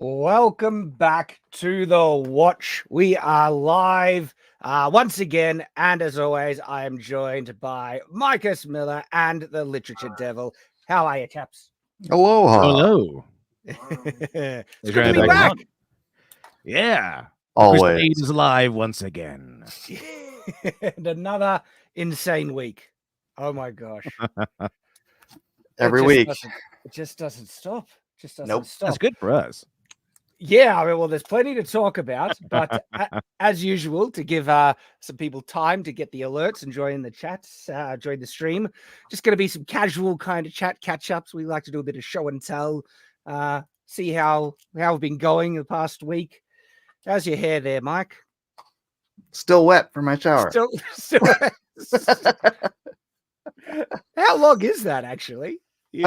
Welcome back to the Watch. We are live once again, and as always, I am joined by Marcus Miller and the Literature Devil. How are you, chaps? Aloha. Hello. It's Is good to your be name back. on? Yeah. Always. CRUSADE is live once again. And another insane week. Oh my gosh! Every week. It just doesn't stop. Just doesn't Nope. stop. That's good for us. Yeah, I mean, well, there's plenty to talk about, but as usual, to give some people time to get the alerts and join the chats, join the stream, just going to be some casual kind of chat catch-ups. We like to do a bit of show and tell, see how we've been going the past week. How's your hair there, Mike? Still wet from my shower. Still How long is that, actually? It's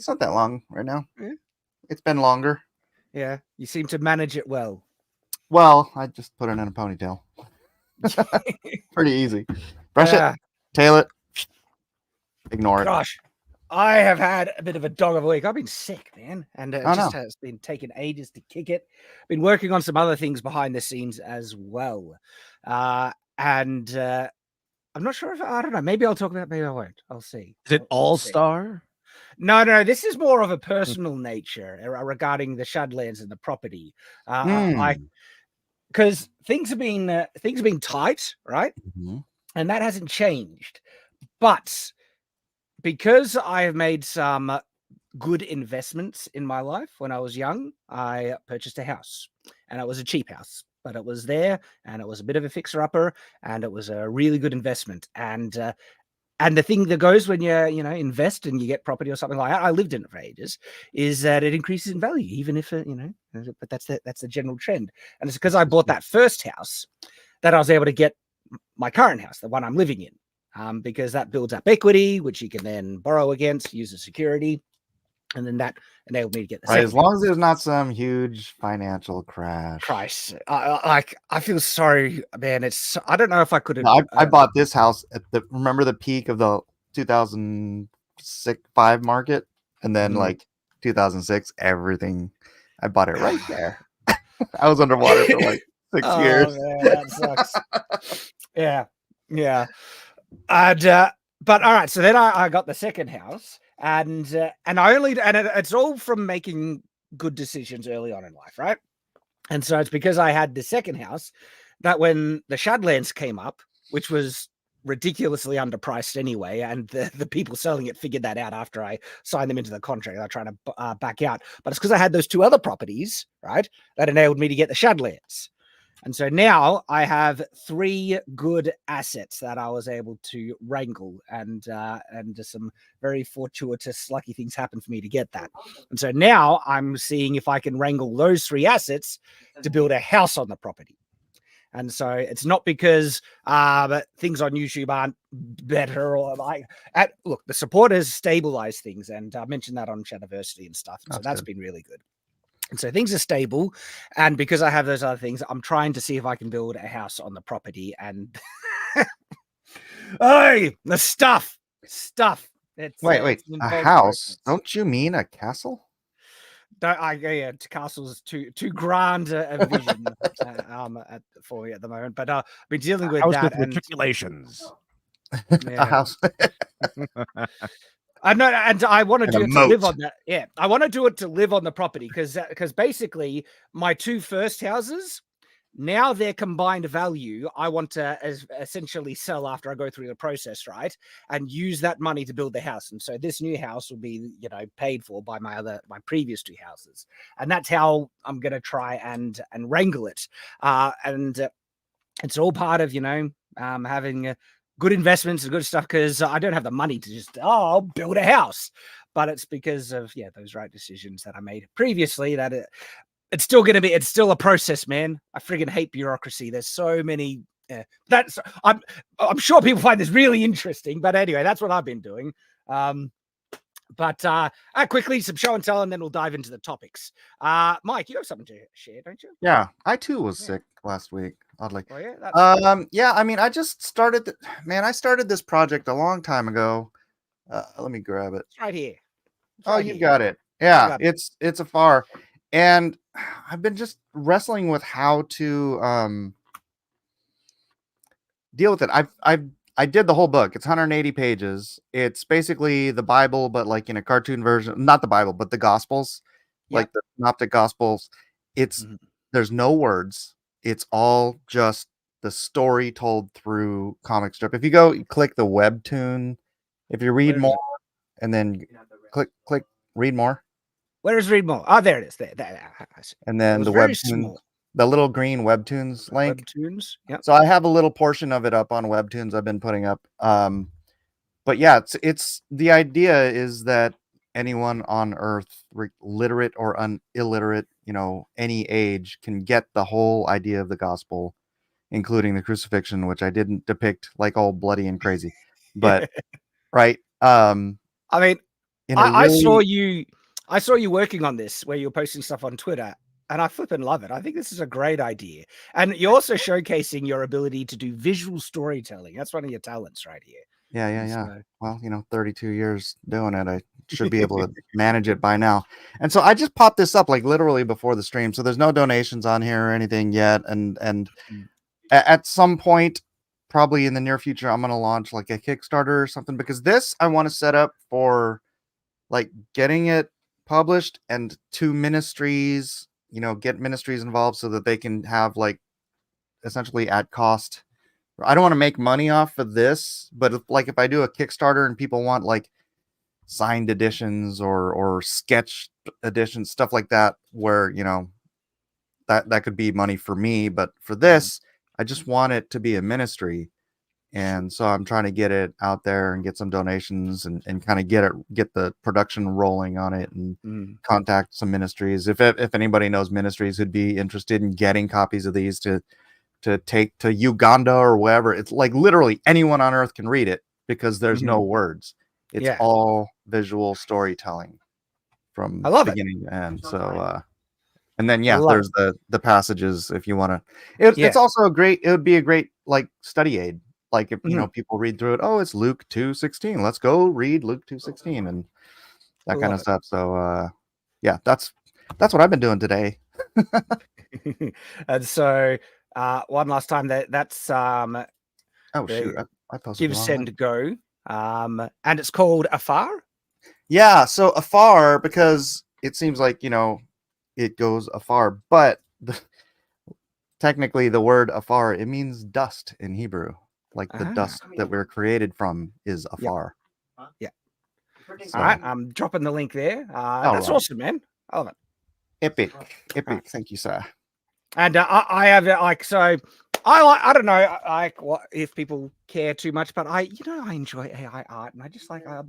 not that long right now. Yeah. It's been longer. Yeah, you seem to manage it well. Well, I just put it in a ponytail. Pretty easy. Brush it, tail it, ignore it. Gosh, I have had a bit of a dog of a week. I've been sick, man, and it has been taking ages to kick it. Been working on some other things behind the scenes as well. And I'm not sure if I don't know. Maybe I'll talk about it, maybe I won't. I'll see. Is it All-Star? No. This is more of a personal nature regarding the Shadlands and the property. Because things have been tight, right? Mm-hmm. And that hasn't changed. But because I have made some good investments in my life when I was young, I purchased a house, and it was a cheap house, but it was there, and it was a bit of a fixer-upper, and it was a really good investment. And the thing that goes when you invest and you get property or something like that, I lived in it for ages, is that it increases in value, even if but that's the general trend. And it's because I bought that first house that I was able to get my current house, the one I'm living in, because that builds up equity, which you can then borrow against, use as security. And then that enabled me to get the as long as there's not some huge financial crash. I feel sorry, man. I don't know if I could have. No, I bought this house at remember the peak of the 2005 market, and then like 2006, everything. I bought it right there. I was underwater for like 6 years. Man, that sucks. yeah. And but all right, so then I got the second house. And it's all from making good decisions early on in life, right? And so it's because I had the second house that when the Shadlands came up, which was ridiculously underpriced anyway, and the people selling it figured that out after I signed them into the contract. They're trying to back out, but it's because I had those two other properties, right, that enabled me to get the Shadlands. And so now I have 3 good assets that I was able to wrangle, and some very fortuitous, lucky things happened for me to get that. And so now I'm seeing if I can wrangle those 3 assets to build a house on the property. And so it's not because things on YouTube aren't better or look, the support has stabilized things, and I mentioned that on Shadiversity and stuff. And so that's been really good. And so things are stable, and because I have those other things, I'm trying to see if I can build a house on the property. And hey, the stuff. Wait, a house? Don't you mean a castle? Castle's too grand a vision for me at the moment. But I've been dealing with that and matriculations. A house. I know, and I want to do it to live on that. Yeah, I want to do it to live on the property because basically my 2 first houses, now their combined value, I want to essentially sell after I go through the process, right, and use that money to build the house. And so this new house will be, paid for by my previous 2 houses, and that's how I'm going to try and wrangle it. And it's all part of having good investments and good stuff, because I don't have the money to just I'll build a house, but it's because of those right decisions that I made previously that it's still a process, man. I friggin' hate bureaucracy. There's so many. I'm sure people find this really interesting, but anyway, that's what I've been doing. But quickly, some show and tell, and then we'll dive into the topics. Mike, you have something to share, don't you? Yeah, I too was sick last week. Oddly. Oh, yeah. Yeah. I mean, I just started. I started this project a long time ago. Let me grab it. It's right here. You got it. Yeah, it's Afar, and I've been just wrestling with how to deal with it. I did the whole book. It's 180 pages. It's basically the Bible, but like in a cartoon version. Not the Bible, but the Gospels, like the Synoptic Gospels. It's there's no words. It's all just the story told through comic strip. If you go click the webtoon, if you read more, and then click read more. Where is read more? Oh, there it is. There. And then the webtoon, the little green webtoons link. Webtoons. Yeah. So I have a little portion of it up on webtoons I've been putting up. But yeah, it's the idea is that anyone on Earth, literate or illiterate, any age, can get the whole idea of the gospel, including the crucifixion, which I didn't depict like all bloody and crazy, but right. I mean, I saw you working on this where you're posting stuff on Twitter, and I flipping love it. I think this is a great idea. And you're also showcasing your ability to do visual storytelling. That's one of your talents right here. Yeah. Well, 32 years doing it, I should be able to manage it by now. And so I just popped this up like literally before the stream. So there's no donations on here or anything yet. And at some point, probably in the near future, I'm going to launch like a Kickstarter or something, because this I want to set up for like getting it published and to ministries, get ministries involved so that they can have like essentially at cost. I don't want to make money off of this, but if I do a Kickstarter and people want like signed editions or sketch editions, stuff like that, where, that could be money for me. But for this, I just want it to be a ministry. And so I'm trying to get it out there and get some donations and kind of get the production rolling on it and contact some ministries. If anybody knows ministries who'd be interested in getting copies of these to take to Uganda or wherever, it's like literally anyone on Earth can read it because there's no words. It's all visual storytelling from beginning to end. So, and then there's the passages if you want to. It's also it would be a great like study aid. Like if people read through it, oh, it's Luke 2:16. Let's go read Luke 2:16 and that kind of stuff. So that's what I've been doing today. And so one last time that's oh shoot, I posted Give Send Go. And it's called Afar. Yeah, so afar because it seems like it goes afar, but technically the word afar, it means dust in Hebrew. Like the dust that we're created from is afar. Yeah. So, all right, I'm dropping the link there. That's awesome, man. I love it. Epic. Thank you, sir. And I have like so. I don't know like what if people care too much, but I enjoy AI art, and I just like I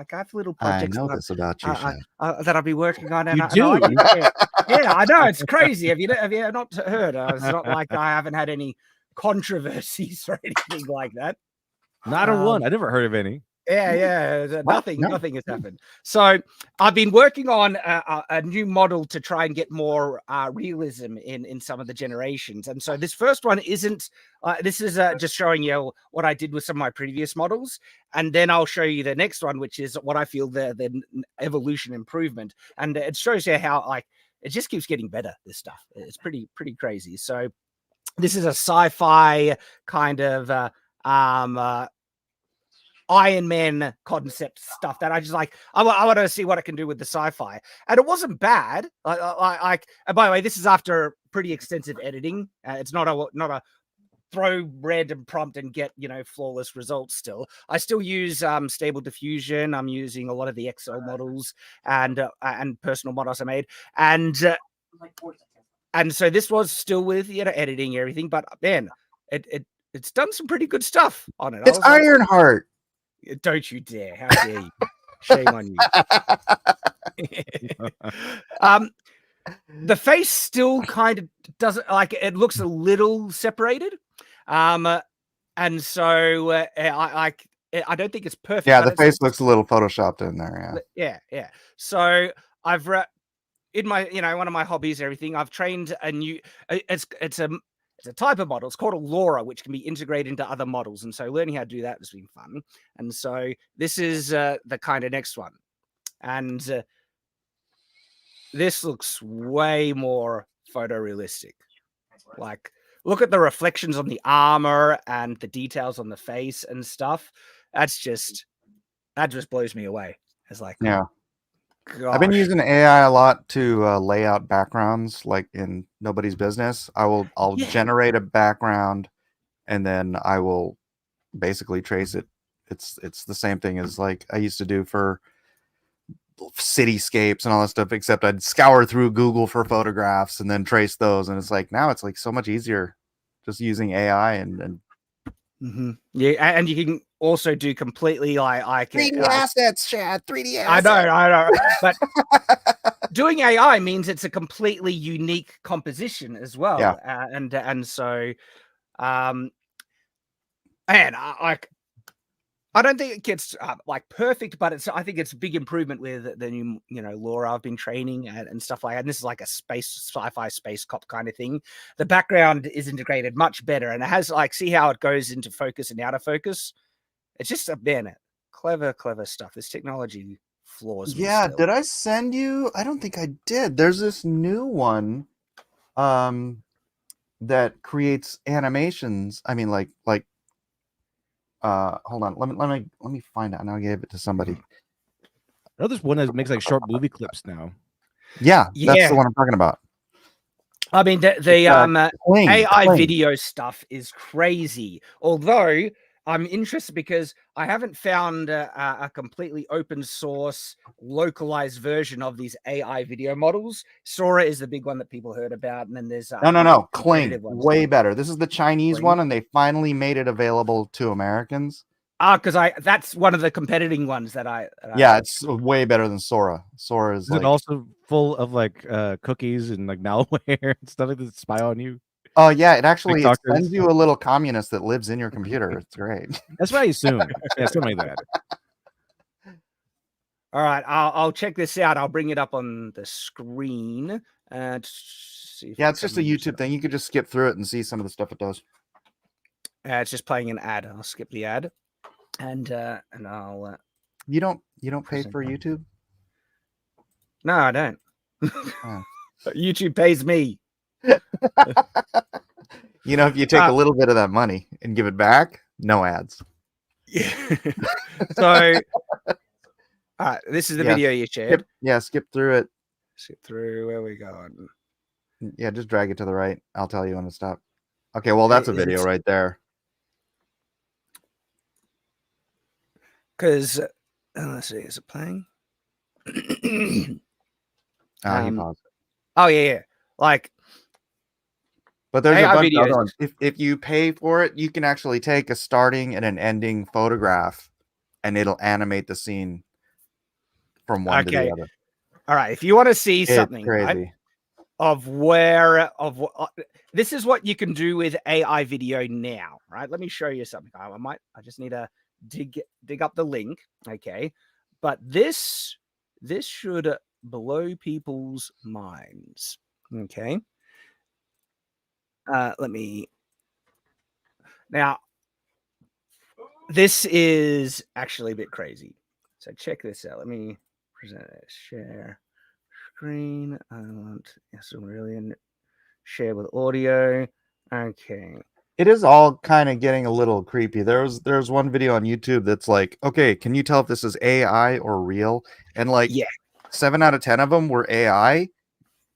have little projects. I know this about you, Shad. That I'll be working on. And I like yeah, I know it's crazy. Have you not heard? It's not like I haven't had any controversies or anything like that. Not a one. I never heard of any. Yeah. Nothing has happened. So I've been working on a new model to try and get more realism in some of the generations. And so this first one isn't, this is just showing you what I did with some of my previous models. And then I'll show you the next one, which is what I feel the evolution improvement. And it shows you how like, it just keeps getting better, this stuff. It's pretty crazy. So this is a sci-fi kind of Iron Man concept stuff that I just like. I want to see what I can do with the sci-fi, and it wasn't bad. Like, and by the way, this is after pretty extensive editing. It's not a throw random prompt and get flawless results. Still, I still use stable diffusion. I'm using a lot of the Excel models and personal models I made, and so this was still with editing everything, but man, it's done some pretty good stuff on it. It's Ironheart. Don't you dare! How dare you? Shame on you. The face still kind of doesn't like it. Looks a little separated, and so I don't think it's perfect. Yeah, the face looks a little photoshopped in there. Yeah. So I've in my one of my hobbies, everything. I've trained a new. It's a type of model. It's called a LoRa, which can be integrated into other models. And so learning how to do that has been fun. And so this is the kind of next one. And this looks way more photorealistic. Like, look at the reflections on the armor and the details on the face and stuff. That just blows me away. It's like, Yeah. gosh. I've been using AI a lot to lay out backgrounds, like in Nobody's Business. I'll generate a background, and then I will basically trace it. It's the same thing as like I used to do for cityscapes and all that stuff, except I'd scour through Google for photographs and then trace those. And it's like now it's like so much easier just using AI and yeah, and you can also do completely like 3D assets, Shad. 3D assets. I know, but doing AI means it's a completely unique composition as well. Yeah. And so, and I don't think it gets like perfect, but I think it's a big improvement with the new, Laura I've been training and stuff like that. And this is like a sci-fi space cop kind of thing. The background is integrated much better, and it has like, see how it goes into focus and out of focus. It's just clever stuff. This technology floors me. Yeah, still. did I send you? I don't think I did. There's this new one that creates animations. I mean, like hold on. Let me find out. And I gave it to somebody. I know there's one that makes like short movie clips now. Yeah, that's the one I'm talking about. I mean, the AI video stuff is crazy. Although I'm interested because I haven't found a completely open source localized version of these AI video models. Sora is the big one that people heard about, and then there's no, Kling, way better. This is the Chinese one, and they finally made it available to Americans. Because that's one of the competing ones that I it's way better than Sora. Sora is like, also full of like cookies and like malware and stuff like that spy on you. Oh yeah, it actually sends you a little communist that lives in your computer. It's great. That's what I assume. Yeah, something like that. All right, I'll check this out. I'll bring it up on the screen and see. If it's just a YouTube thing. You could just skip through it and see some of the stuff it does. It's just playing an ad. I'll skip the ad, and I'll. You don't pay for YouTube? No, I don't. Oh. YouTube pays me. If you take a little bit of that money and give it back, no ads. Yeah. So, this is the video you shared. Skip through it. Skip through. Where we going? Yeah, just drag it to the right. I'll tell you when to stop. Okay, well, that's a video right there. Because, let's see, is it playing? He paused it. Oh, yeah. Like, but there's a bunch of other ones. If you pay for it, you can actually take a starting and an ending photograph, and it'll animate the scene from one to the other. All right. If you want to see something crazy. Right, this is what you can do with AI video now, right? Let me show you something. I just need to dig up the link. Okay. But this should blow people's minds. Okay. Now, this is actually a bit crazy. So check this out. Let me present it. Share screen. I want Brilliant. Share with audio. Okay. It is all kind of getting a little creepy. There's one video on YouTube that's like, okay, can you tell if this is AI or real? And like 7 out of 10 of them were AI.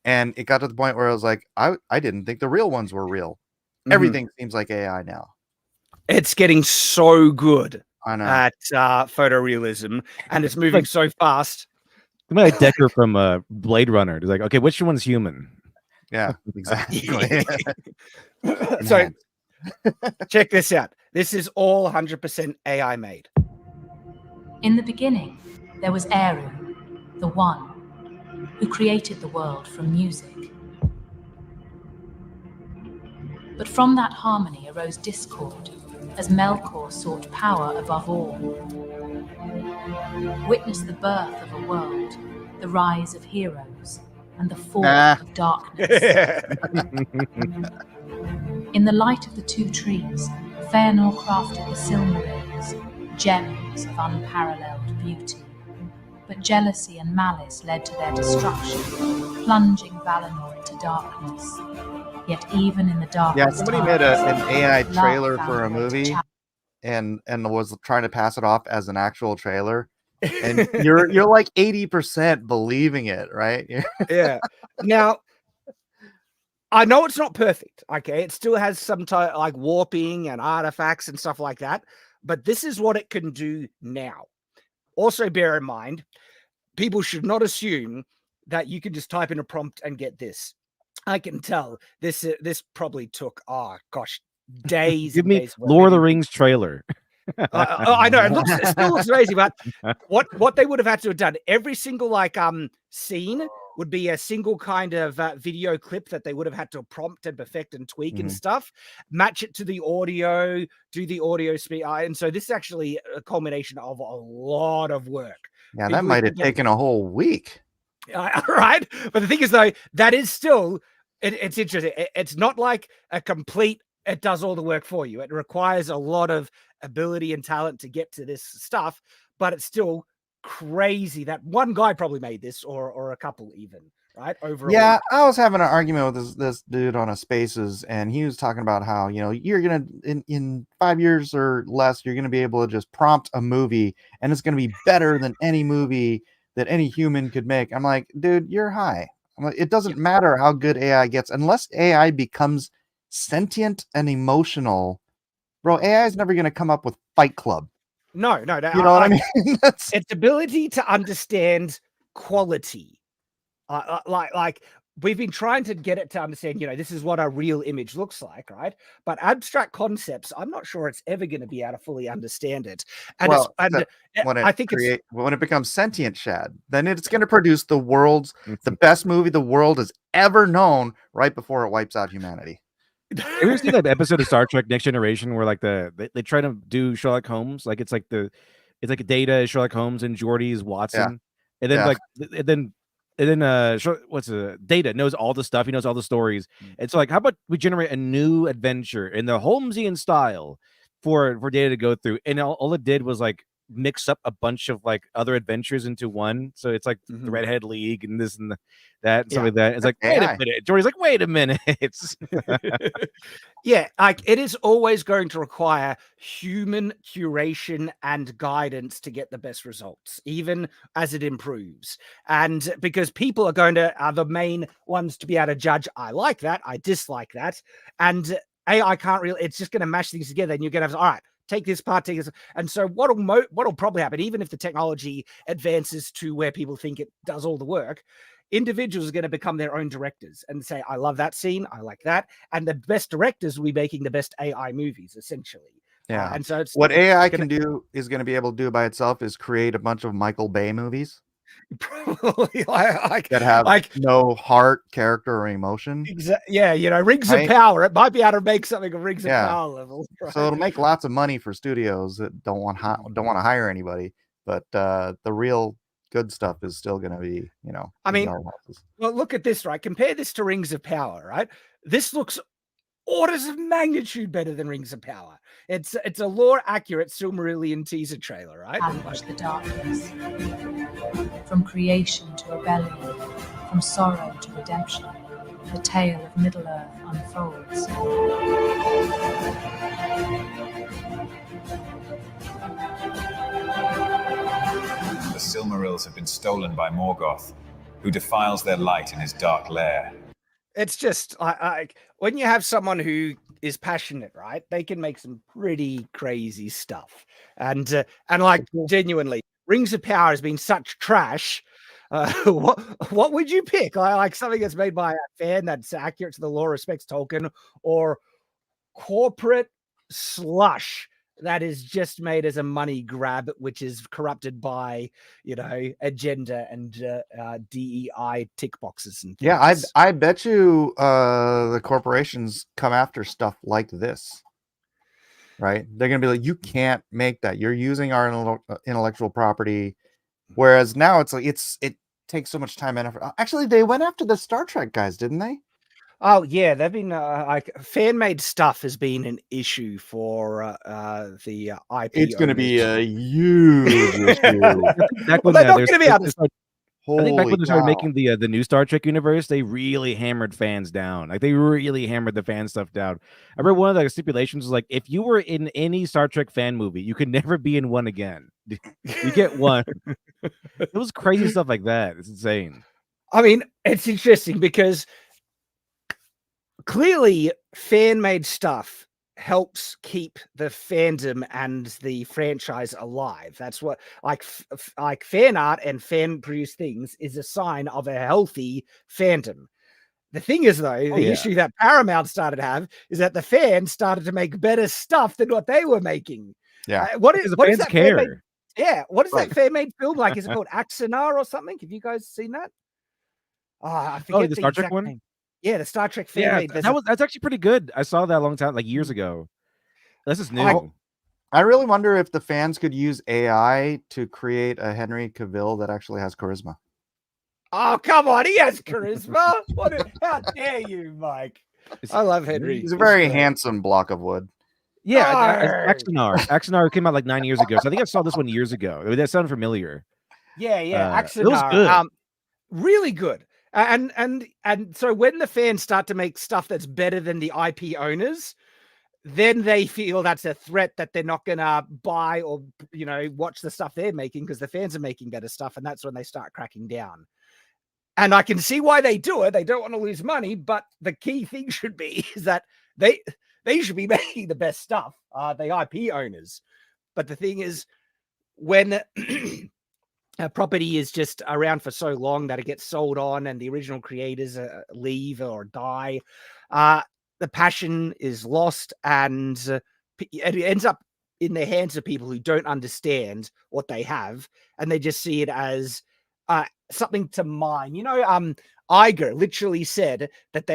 And it got to the point where I was like, I didn't think the real ones were real. Mm-hmm. Everything seems like AI now. It's getting so good at photorealism, and it's moving so fast. Like Decker from Blade Runner. It's like, okay, which one's human? Yeah, exactly. So check this out. This is all 100% AI made. In the beginning, there was Eru, the One, who created the world from music. But from that harmony arose discord, as Melkor sought power above all. Witness the birth of a world, the rise of heroes, and the fall of darkness. In the light of the two trees, Fëanor crafted the Silmarils, gems of unparalleled beauty. but jealousy and malice led to their destruction, plunging Valinor into darkness. Yet even in the darkest Yeah, somebody made an AI love trailer found for a way to movie challenge. and was trying to pass it off as an actual trailer. And you're like 80% believing it, right? Yeah. Now, I know it's not perfect. Okay, it still has some like warping and artifacts and stuff like that. But this is what it can do now. Also, bear in mind, people should not assume that you can just type in a prompt and get this. I can tell this probably took days Give and me days. Lord of the Rings trailer. I know it still looks amazing, but what they would have had to have done, every single scene would be a single kind of video clip that they would have had to prompt and perfect and tweak and stuff, match it to the audio, do the audio speed, and so this is actually a culmination of a lot of work. Yeah, that might have taken a whole week. Right, but the thing is, though, that is still it's interesting. It's not like a complete. It does all the work for you. It requires a lot of ability and talent to get to this stuff, but it's still crazy that one guy probably made this, or a couple even, right? Over. Yeah, I was having an argument with this dude on a Spaces, and he was talking about how, you're gonna in 5 years or less, you're gonna be able to just prompt a movie, and it's gonna be better than any movie that any human could make. I'm like, dude, you're high. I'm like, it doesn't matter how good AI gets unless AI becomes sentient and emotional. Bro, AI is never gonna come up with Fight Club. No. You know what I mean? Its ability to understand quality. Like we've been trying to get it to understand, this is what a real image looks like, right? But abstract concepts, I'm not sure it's ever going to be able to fully understand it. And when it becomes sentient, Shad, then it's going to produce the best movie the world has ever known right before it wipes out humanity. Have you ever seen that episode of Star Trek Next Generation where like they try to do Sherlock Holmes, like it's like Data is Sherlock Holmes and Geordi is Watson, and then Data knows all the stuff, he knows all the stories. It's like, how about we generate a new adventure in the Holmesian style for Data to go through, and all it did was like mix up a bunch of like other adventures into one. So it's like the Redhead League and this and that and stuff like that. It's like, wait a minute. Jordy's like, wait a minute. Yeah, like it is always going to require human curation and guidance to get the best results, even as it improves. And because people are the main ones to be able to judge, I like that, I dislike that. And AI can't really, it's just going to mash things together, and you're going to have, all right, take this part, take this. And so what'll probably happen, even if the technology advances to where people think it does all the work, individuals are going to become their own directors and say, I love that scene, I like that. And the best directors will be making the best AI movies, essentially. Yeah. And so what AI can do is going to be able to do by itself is create a bunch of Michael Bay movies. Probably that have no heart, character, or emotion. Yeah, Rings of Power. It might be able to make something of Rings of Power level. Right? So it'll make lots of money for studios that don't want to hire anybody, but the real good stuff is still going to be, I mean, well, look at this, right? Compare this to Rings of Power, right? This looks orders of magnitude better than Rings of Power. It's a lore accurate Silmarillion teaser trailer, right? Challenge the darkness. From creation to rebellion, from sorrow to redemption, the tale of Middle-earth unfolds. The Silmarils have been stolen by Morgoth, who defiles their light in his dark lair. It's just when you have someone who is passionate, right? They can make some pretty crazy stuff, and like genuinely, Rings of Power has been such trash. What would you pick? Like something that's made by a fan that's accurate to the lore, respects Tolkien, or corporate slush that is just made as a money grab, which is corrupted by agenda and DEI tick boxes and things. Yeah, I bet you the corporations come after stuff like this, right? They're gonna be like, you can't make that, you're using our intellectual property. Whereas now it's like it takes so much time and effort. Actually, they went after the Star Trek guys, didn't they? Oh yeah, they've been like fan-made stuff has been an issue for the IP. It's going to be owners. a huge issue. I think back Well, when they're not there's going to be able to. I think back Holy when they started cow. making the new Star Trek universe, they really hammered fans down. Like they really hammered the fan stuff down. I remember one of the stipulations was like, if you were in any Star Trek fan movie, you could never be in one again. You get one. It was crazy stuff like that. It's insane. I mean, it's interesting because clearly fan-made stuff helps keep the fandom and the franchise alive. That's what like fan art and fan produced things is a sign of a healthy fandom. The thing is, though, the issue that Paramount started to have is that the fans started to make better stuff than what they were making. Yeah. What Because is the what is fans that fan-made? care. Yeah, what is Right. that fan-made film like? Is it called Axanar or something? Have you guys seen that? Oh, I forget The Star Trek exact one? name. Yeah, the Star Trek Yeah, fan-made. that's actually pretty good. I saw that a long time, like years ago. This is new. I really wonder if the fans could use AI to create a Henry Cavill that actually has charisma. Oh, come on. He has charisma. How dare you, Mike? I love Henry. He's a very handsome block of wood. Yeah, Axanar came out like 9 years ago. So I think I saw this one years ago. That sounded familiar. Yeah. It was Axanar, good. really good. And so when the fans start to make stuff that's better than the IP owners, then they feel that's a threat that they're not going to buy or, watch the stuff they're making because the fans are making better stuff. And that's when they start cracking down. And I can see why they do it. They don't want to lose money, but the key thing should be is that they should be making the best stuff, the IP owners. But the thing is, when a property is just around for so long that it gets sold on and the original creators leave or die, the passion is lost and it ends up in the hands of people who don't understand what they have. And they just see it as something to mine. Iger literally said that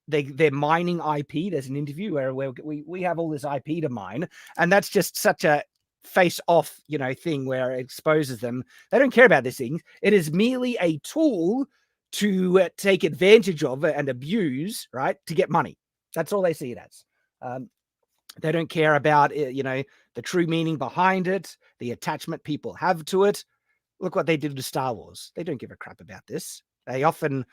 they're mining IP. There's an interview where we have all this IP to mine, and that's just such a face-off, thing where it exposes them. They don't care about this thing. It is merely a tool to take advantage of and abuse, right, to get money. That's all they see it as. They don't care about the true meaning behind it, the attachment people have to it. Look what they did to Star Wars. They don't give a crap about this. They often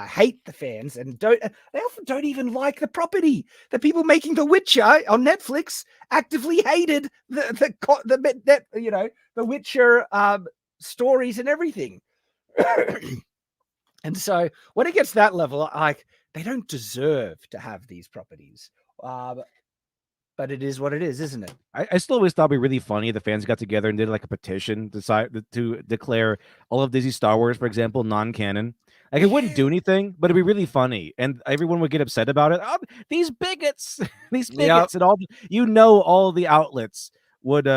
hate the fans and they often don't even like the property. The people making The Witcher on Netflix actively hated the Witcher stories and everything. And so when it gets to that level, like, they don't deserve to have these properties. But it is what it is, isn't it? I still always thought it'd be really funny if the fans got together and did like a petition to declare all of Disney Star Wars, for example, non-canon. Like, it wouldn't do anything, but it'd be really funny, and everyone would get upset about it. Oh, these bigots, and all the outlets would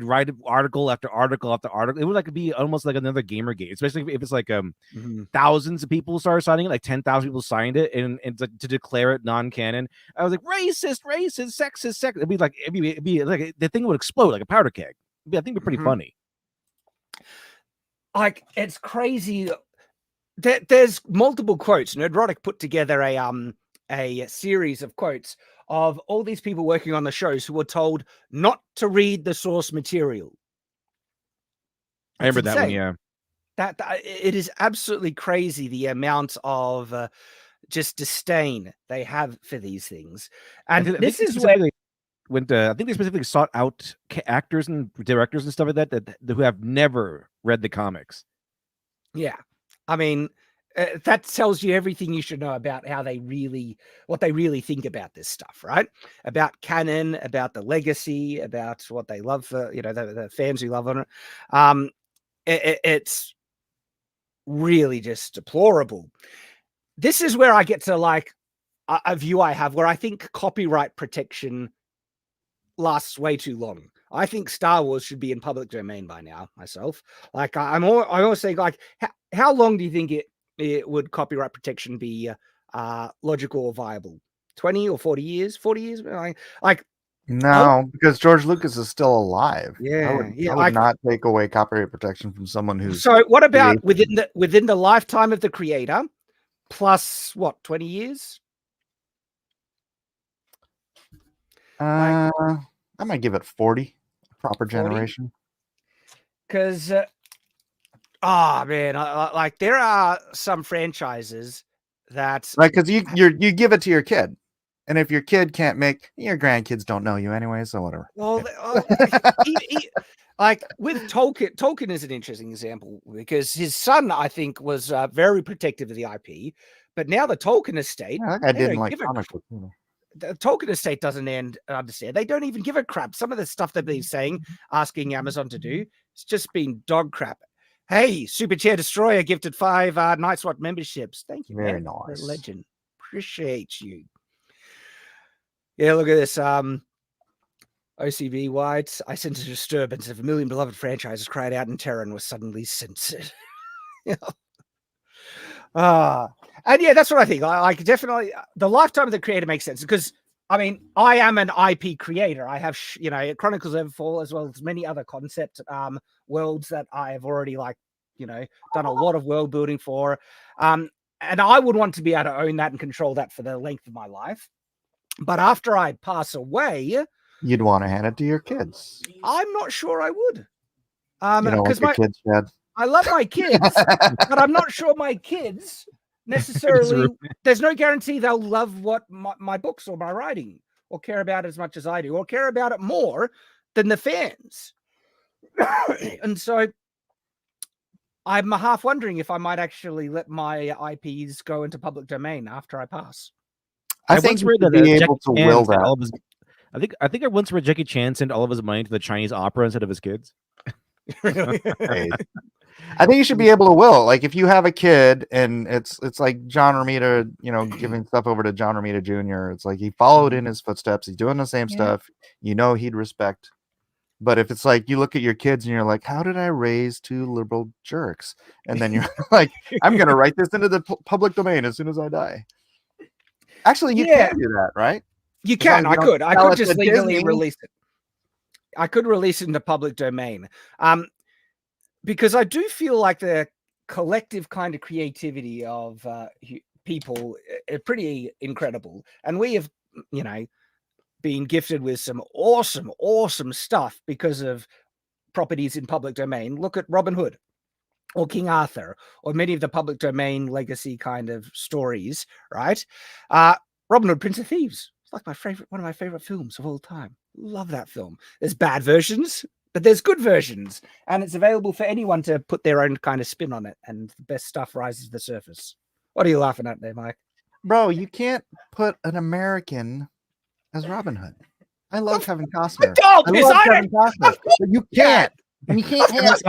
write article after article after article. It would like be almost like another Gamergate, especially if it's like thousands of people started signing it, like 10,000 people signed it, and to declare it non-canon. I was like, racist, sexist. It'd be like the thing would explode like a powder keg. I think it'd be pretty funny. Like, it's crazy. There's multiple quotes. Nerdrotic put together a series of quotes of all these people working on the shows who were told not to read the source material. I remember that one, yeah. That it is absolutely crazy the amount of just disdain they have for these things. And this is where I think they specifically sought out actors and directors and stuff like that who have never read the comics. Yeah, I mean, that tells you everything you should know about what they really think about this stuff, right? About canon, about the legacy, about what they love for, the fans who love on it. It's really just deplorable. This is where I get to like a view I have where I think copyright protection lasts way too long. I think Star Wars should be in public domain by now myself. Like, I always think, like, how long do you think it would copyright protection be logical or viable? 20 or 40 years? 40 years? Like, no, because George Lucas is still alive. Yeah, I would not take away copyright protection from someone who's. So what about within the lifetime of the creator? plus what, 20 years? I might give it 40. Proper 40? generation. Because, man, like there are some franchises that, Right, because you give it to your kid. And if your kid can't make, your grandkids don't know you anyway, so whatever. well, like with Tolkien is an interesting example because his son, I think, was very protective of the IP, but now the Tolkien estate, Yeah, that guy they didn't don't like give a comic books either. the Tolkien estate doesn't understand. They don't even give a crap. Some of the stuff that they're saying, asking Amazon to do, it's just been dog crap. Hey, Super Chair Destroyer gifted 5 Night SWAT memberships. Thank you, Very man. nice. You're a legend. Appreciate you. Yeah, look at this. OCB White. I sense a disturbance of a million beloved franchises cried out in terror and was suddenly censored. And yeah, that's what I think. Like definitely the lifetime of the creator makes sense because I mean, I am an IP creator. I have, Chronicles of Everfall as well as many other concept worlds that I have already done a lot of world building for. And I would want to be able to own that and control that for the length of my life. But after I pass away, you'd want to hand it to your kids. I'm not sure I would. You don't like your kids, Chad? I love my kids, but I'm not sure my kids necessarily. There's no guarantee they'll love what my books or my writing or care about it as much as I do or care about it more than the fans. And so I'm half wondering if I might actually let my IPs go into public domain after I pass. I think we're able to will that. I think I once read Jackie Chan send all of his money to the Chinese opera instead of his kids. I think you should be able to will. Like if you have a kid and it's like John Romita, giving stuff over to John Romita Jr. It's like he followed in his footsteps. He's doing the same stuff. He'd respect. But if it's like you look at your kids and you're like, how did I raise 2 liberal jerks? And then you're like, I'm going to write this into the public domain as soon as I die. Actually, you can do that, right? You can. I could just legally release it. I could release it into public domain. Because I do feel like the collective kind of creativity of people are pretty incredible. And we have, been gifted with some awesome stuff because of properties in public domain. Look at Robin Hood or King Arthur or many of the public domain legacy kind of stories, right? Robin Hood, Prince of Thieves. It's like one of my favorite films of all time. Love that film. There's bad versions, but there's good versions, and it's available for anyone to put their own kind of spin on it, and the best stuff rises to the surface. What are you laughing at there, Mike? Bro, you can't put an American as Robin Hood. I love Kevin Costner. But you can't. And you can't have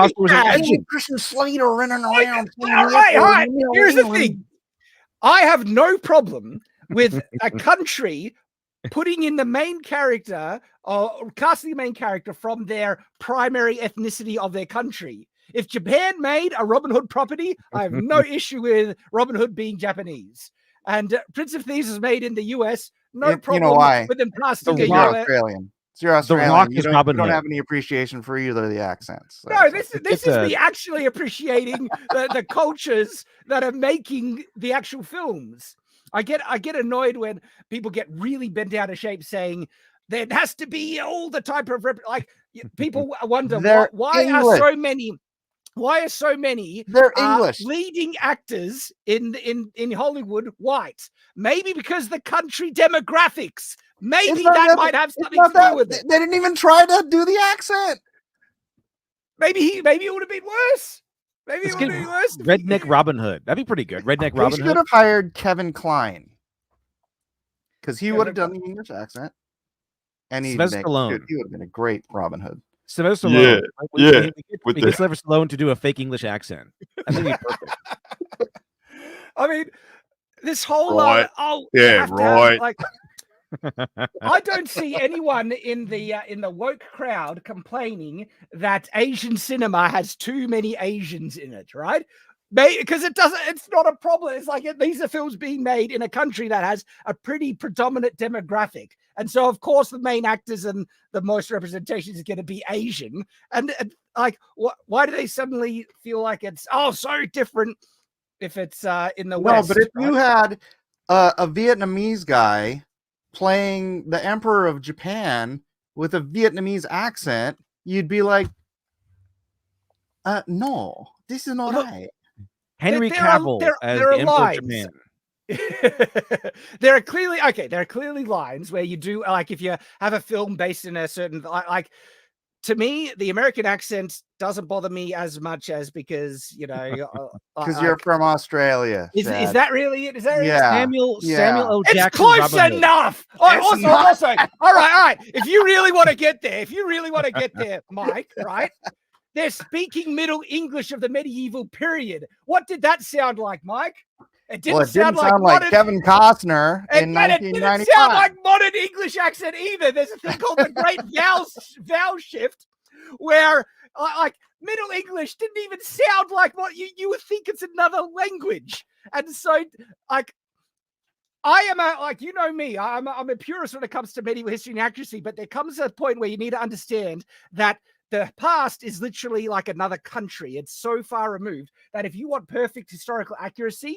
Christian Slater running around. All right. Here's the thing. I have no problem with a country putting in the main character or casting the main character from their primary ethnicity of their country. If Japan made a Robin Hood property, I have no issue with Robin Hood being Japanese. And Prince of Thieves is made in the US. No problem with them casting you're Australian. You're Australian. You don't have any appreciation for either of the accents. So. No, this is me actually appreciating the cultures that are making the actual films. I get annoyed when people get really bent out of shape saying there has to be all the type of people wonder why are so many they're English leading actors in Hollywood white? Maybe because the country demographics. Maybe that might have something to do with it. They didn't even try to do the accent. Maybe it would have been worse. Maybe it would have been worse. Redneck Robin Hood. That'd be pretty good. Redneck Robin Hood. They should have hired Kevin Kline because he would have done the English accent, and he would have been a great Robin Hood. Sylvester Stallone. Yeah. We get Sylvester Stallone to do a fake English accent. I think it'd be perfect. I mean, this whole right. I don't see anyone in the woke crowd complaining that Asian cinema has too many Asians in it, right? Because it's not a problem. It's like these are films being made in a country that has a pretty predominant demographic. And so, of course, the main actors and the most representation is going to be Asian. And why do they suddenly feel like it's so different if it's in the No, West. but if right? you had a Vietnamese guy playing the Emperor of Japan with a Vietnamese accent, you'd be like, no, this is not Look, right. Henry there are- Cavill there- as there the are Emperor of lines. Japan. There are clearly lines where you do, like, if you have a film based in a certain, like, to me, the American accent doesn't bother me as much as, because, you know, Because you're from Australia. is Chad. that really it? Is that really? Yeah. Samuel L. It's Jackson. close Robin Hood. enough. It's not. Also, all right. If you really want to get there, Mike, right? They're speaking Middle English of the medieval period. What did that sound like, Mike? It didn't, Well, it didn't sound like modern, Kevin Costner in and it didn't 1995. sound like modern English accent either. There's a thing called the Great Vowel Shift, where like Middle English didn't even sound like what you would think it's another language. And so, like, I am like, you know me, I'm a purist when it comes to medieval history and accuracy, but there comes a point where you need to understand that the past is literally like another country. It's so far removed that if you want perfect historical accuracy,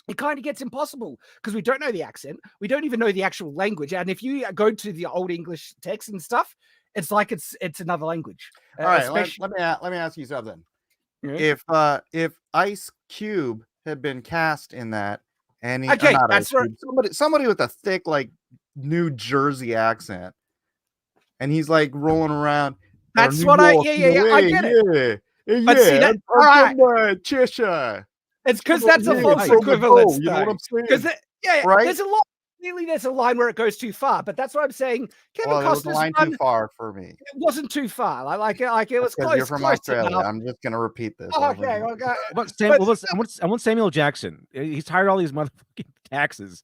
it kind of gets impossible, because we don't know the accent. We don't even know the actual language. And if you go to the old English text and stuff, it's like it's another language. All right, let me ask you something. Yeah. If Ice Cube had been cast in that, and he, Okay, not that's Ice Cube, somebody with a thick, like, New Jersey accent, and he's like rolling around. That's New what York, I get it. But see, that, all right. from Cheshire. It's because that's a false from the equivalence, bow, you know what I'm saying? Because Right? there's a lot. Clearly, there's a line where it goes too far, but that's what I'm saying. Kevin Well, it was a Costner's line run, too far for me. it wasn't too far. Like it was Because close. you're from close Australia. enough. I'm just gonna repeat this. Okay. I want Samuel Jackson. He's tired of all these motherfucking taxes.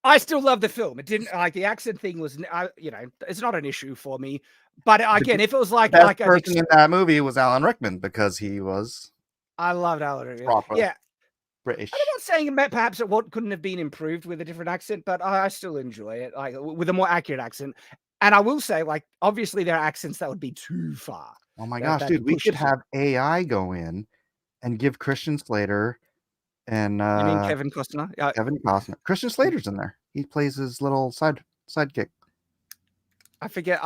I still love the film. It didn't, like, the accent thing was, you know, it's not an issue for me. But again, if it was like, The best person in that movie was Alan Rickman, because he was I loved Alan Rickman. proper Yeah, British. I'm not saying perhaps it couldn't have been improved with a different accent, but I still enjoy it, like, with a more accurate accent. And I will say, like, obviously there are accents that would be too far. Oh my gosh, dude, we could have AI go in and give Christian Slater and You mean Kevin Costner? Kevin Costner. Christian Slater's in there. He plays his little sidekick. I forget.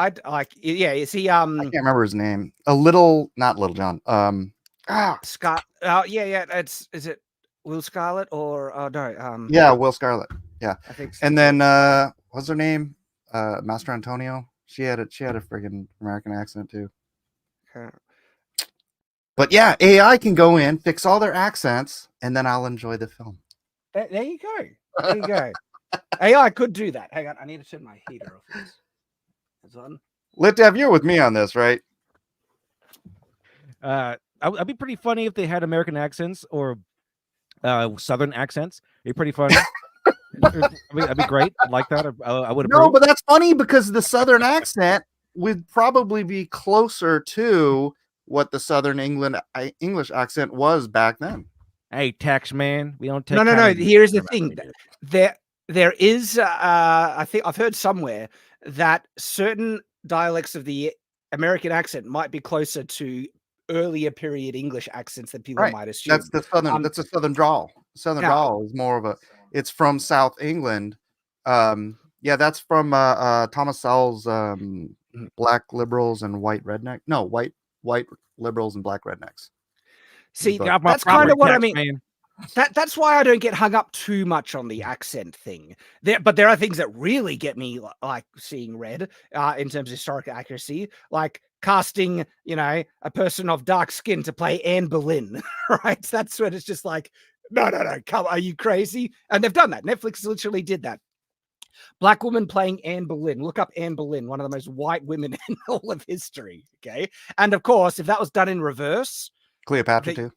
Yeah. Is he? I can't remember his name. Not Little John. Scott. Yeah. Is it Will Scarlet or no? Yeah, Will Scarlet. Yeah, I think so. and then what's her name? Master Antonio. She had a friggin' American accent too. But yeah, AI can go in, fix all their accents, and then I'll enjoy the film. There you go. There you go. AI could do that. Hang on, I need to turn my heater off. It's on. Litdev, you're with me on this, right? I'd be pretty funny if they had American accents or Southern accents. It'd be pretty funny. That'd be great. I'd like that. I would. No, but that's funny, because the Southern accent would probably be closer to what the Southern English accent was back then. Hey, tax man, we don't take. No. Here's the thing. There is. I think I've heard somewhere that certain dialects of the American accent might be closer to earlier period English accents than people might assume. That's the Southern. That's a Southern drawl. Southern drawl is more of a. It's from South England. Yeah, that's from Thomas Sowell's Black Liberals and White Redneck. No, white liberals and black rednecks. See, But that's kind of what I mean. Man. That's why I don't get hung up too much on the accent thing. But there are things that really get me, like seeing red in terms of historical accuracy, like casting, you know, a person of dark skin to play Anne Boleyn, right? That's when it's just like, no, come, are you crazy? And they've done that. Netflix literally did that. Black woman playing Anne Boleyn. Look up Anne Boleyn, one of the most white women in all of history. Okay. And of course, if that was done in reverse, Cleopatra too.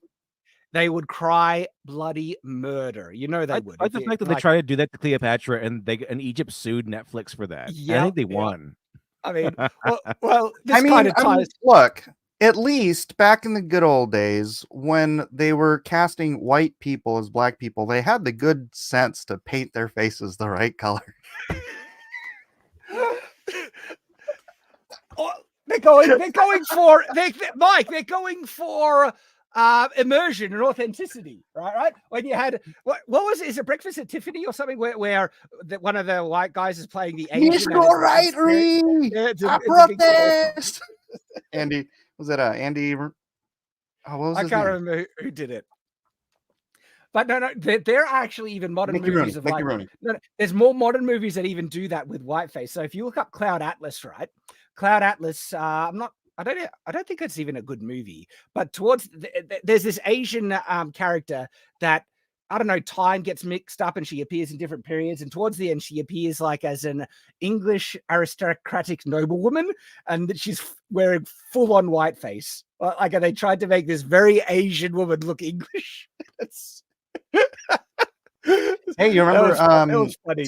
They would cry bloody murder. You know they would. I like the fact that they tried to do that to Cleopatra, and Egypt sued Netflix for that. Yeah, I think they won. I mean, well, this kind of ties. Look, at least back in the good old days, when they were casting white people as black people, they had the good sense to paint their faces the right color. They're going for Mike. They're going for immersion and authenticity, right? When you had what was it? Is it Breakfast at Tiffany or something where one of the white guys is playing the Asian? Miss Rightry, I protest. Andy, was that Andy? Oh, what was I his can't name? remember who did it. But no, there are actually even modern Mickey movies Rooney, of Mickey like Rooney. no, there's more modern movies that even do that with whiteface. So if you look up Cloud Atlas, right? Cloud Atlas, I don't think it's even a good movie. But there's this Asian character that I don't know, time gets mixed up and she appears in different periods. And towards the end, she appears like as an English aristocratic noblewoman, and that she's wearing full on whiteface. Like they tried to make this very Asian woman look English. Hey, you remember that was funny.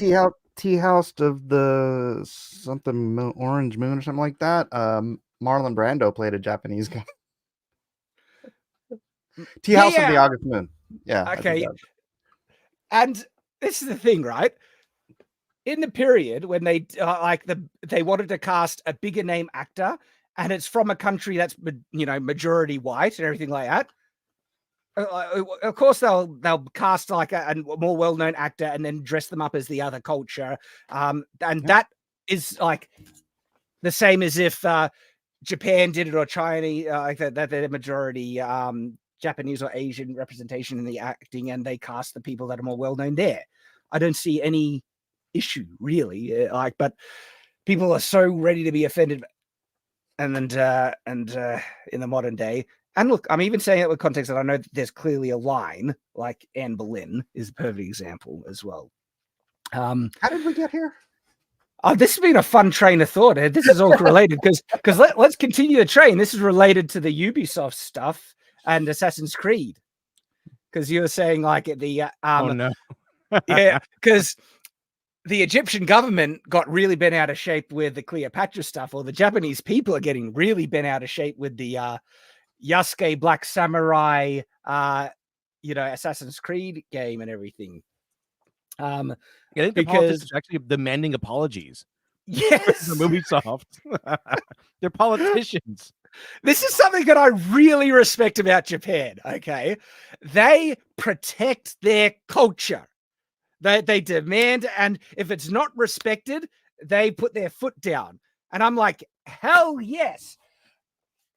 Tea House of the something Orange Moon or something like that? Marlon Brando played a Japanese guy. Tea House of the August Moon. Yeah. Okay. And this is the thing, right? In the period when they they wanted to cast a bigger name actor, and it's from a country that's majority white and everything like that. Of course, they'll cast like a more well-known actor and then dress them up as the other culture, that is like the same as if Japan did it, or China, like that they're majority Japanese or Asian representation in the acting, and they cast the people that are more well-known there. I don't see any issue really, but people are so ready to be offended, and in the modern day. And look, I'm even saying it with context that I know that there's clearly a line, like Anne Boleyn is a perfect example as well. How did we get here? This has been a fun train of thought. This is all related because let's continue the train. This is related to the Ubisoft stuff and Assassin's Creed, because you were saying like the oh no, yeah, because the Egyptian government got really bent out of shape with the Cleopatra stuff, or the Japanese people are getting really bent out of shape with the Yasuke Black Samurai, Assassin's Creed game and everything. I think the politics are actually demanding apologies. Yes, the Ubisoft. They're politicians. This is something that I really respect about Japan. Okay, they protect their culture. They demand, and if it's not respected, they put their foot down. And I'm like, hell yes.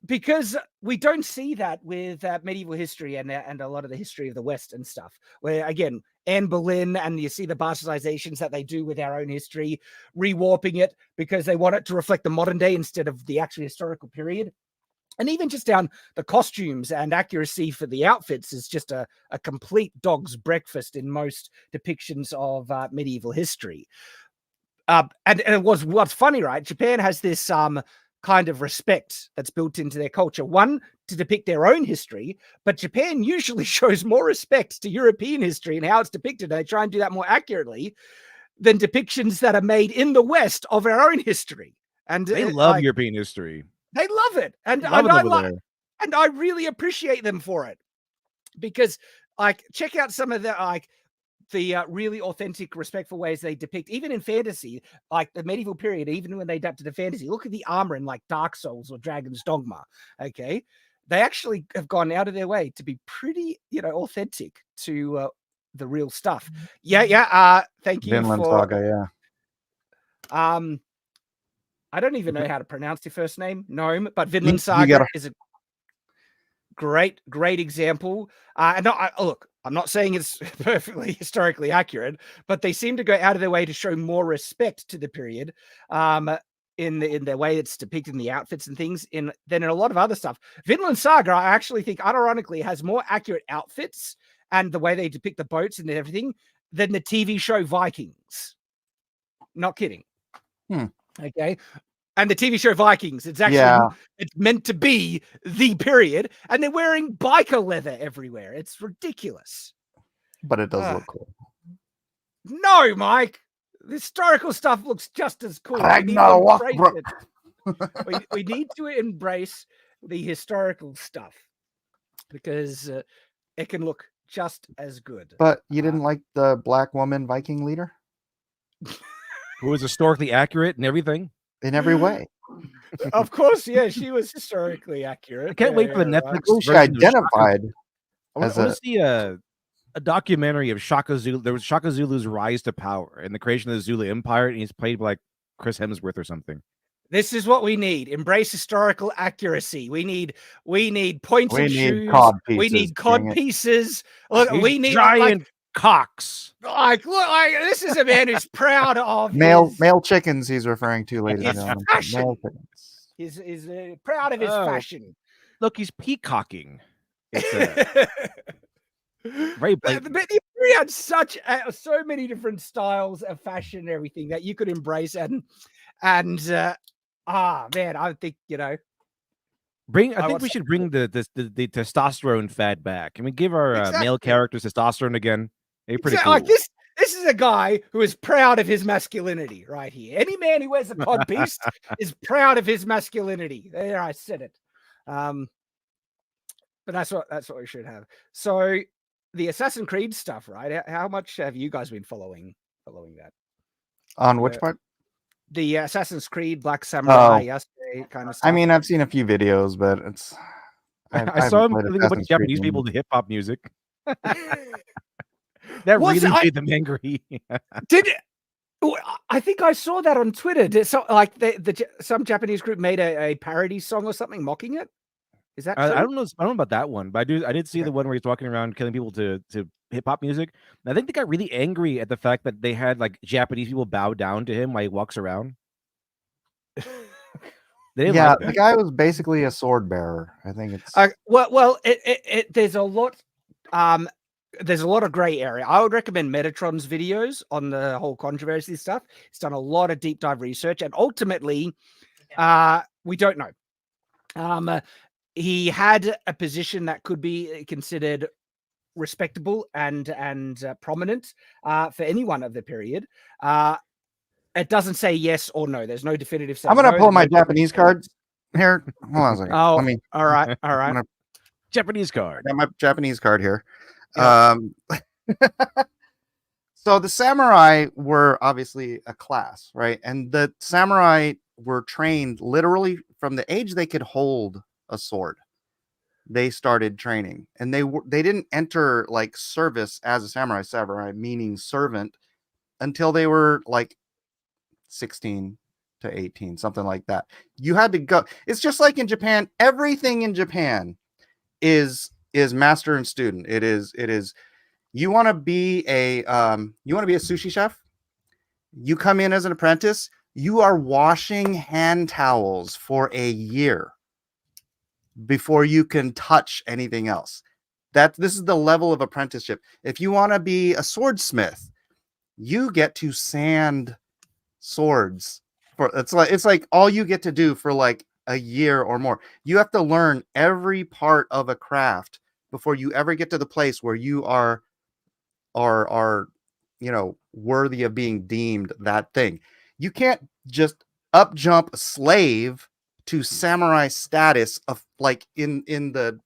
Because we don't see that with medieval history and a lot of the history of the West and stuff, where again, Anne Boleyn, and you see the bastardizations that they do with our own history, rewarping it because they want it to reflect the modern day instead of the actual historical period. And even just down the costumes and accuracy for the outfits is just a complete dog's breakfast in most depictions of medieval history. And it was what's funny, right? Japan has this kind of respect that's built into their culture. One, to depict their own history, but Japan usually shows more respect to European history and how it's depicted. They try and do that more accurately than depictions that are made in the West of our own history. And they love European history. They love it. And I really appreciate them for it, because check out some of the really authentic, respectful ways they depict, even in fantasy, like the medieval period, even when they adapted to fantasy. Look at the armor in like Dark Souls or Dragon's Dogma. Okay. They actually have gone out of their way to be pretty, authentic to the real stuff. Yeah. Thank you. Vinland Saga, yeah. I don't even know how to pronounce your first name, Gnome, but Vinland Saga is a great example. Look, I'm not saying it's perfectly historically accurate, but they seem to go out of their way to show more respect to the period in the way it's depicted in the outfits and things than in a lot of other stuff. Vinland Saga, I actually think, unironically, has more accurate outfits and the way they depict the boats and everything than the TV show Vikings. Not kidding. Okay. And the TV show Vikings, it's actually it's meant to be the period, and they're wearing biker leather everywhere. It's ridiculous. But it does look cool. No, Mike. The historical stuff looks just as cool. We need to embrace the historical stuff because it can look just as good. But you didn't like the black woman Viking leader? Who was historically accurate and everything? In every way. Of course, yeah, she was historically accurate. I can't wait for the Yeah, Netflix Who she version of Shaka. identified I want as to a see a documentary of Shaka Zulu. There was Shaka Zulu's rise to power and the creation of the Zulu Empire, and he's played by like Chris Hemsworth or something. This is what we need. Embrace historical accuracy. We need pointed we need shoes. cod We pieces. need cod dang it. pieces. Look, These we need giant cocks. like look like this is a man who's proud of Male chickens he's referring to, ladies and his gentlemen. fashion. Male chickens. Is proud of his Oh. fashion. Look, he's peacocking. It's very But he had so many different styles of fashion and everything that you could embrace and man, I think I think we should bring the testosterone fad back. Can we give our male Exactly. characters testosterone again? They're pretty cool. like this is a guy who is proud of his masculinity right here. Any man who wears a cod piece is proud of his masculinity. There, I said it. But that's what we should have. So the Assassin's Creed stuff, right? How much have you guys been following that? On which part? The Assassin's Creed Black Samurai yesterday kind of stuff. I mean, I've seen a few videos, but it's. I saw him haven't played killing a bunch of Assassin's Creed Japanese in- people to hip hop music. That Was really I- made them angry. I think I saw that on Twitter. Some Japanese group made a parody song or something mocking it. Is that true? I don't know about that one, but I did see Okay. the one where he's walking around killing people to hip hop music. And I think they got really angry at the fact that they had like Japanese people bow down to him while he walks around. They didn't Yeah, like the that. guy was basically a sword bearer. I think it's. Well, there's a lot. There's a lot of gray area. I would recommend Metatron's videos on the whole controversy stuff. He's done a lot of deep dive research, and ultimately, we don't know. He had a position that could be considered respectable and prominent for anyone of the period. It doesn't say yes or no. There's no definitive. I'm gonna no, pull there's my no Japanese card here. Hold on a second. Oh, Let me. all right. I'm gonna Japanese card. I got my Japanese card here. Yeah. So the samurai were obviously a class, right? And the samurai were trained literally from the age they could hold a sword. They started training, and they didn't enter like service as a samurai meaning servant, until they were like 16 to 18, something like that. You had to go. It's just like in Japan. Everything in Japan is master and student. It is you want to be a sushi chef. You come in as an apprentice, you are washing hand towels for a year before you can touch anything else. This is the level of apprenticeship. If you want to be a swordsmith, you get to sand swords it's like all you get to do for like a year or more. You have to learn every part of a craft before you ever get to the place where you are worthy of being deemed that thing. You can't just up jump slave to samurai status of like in the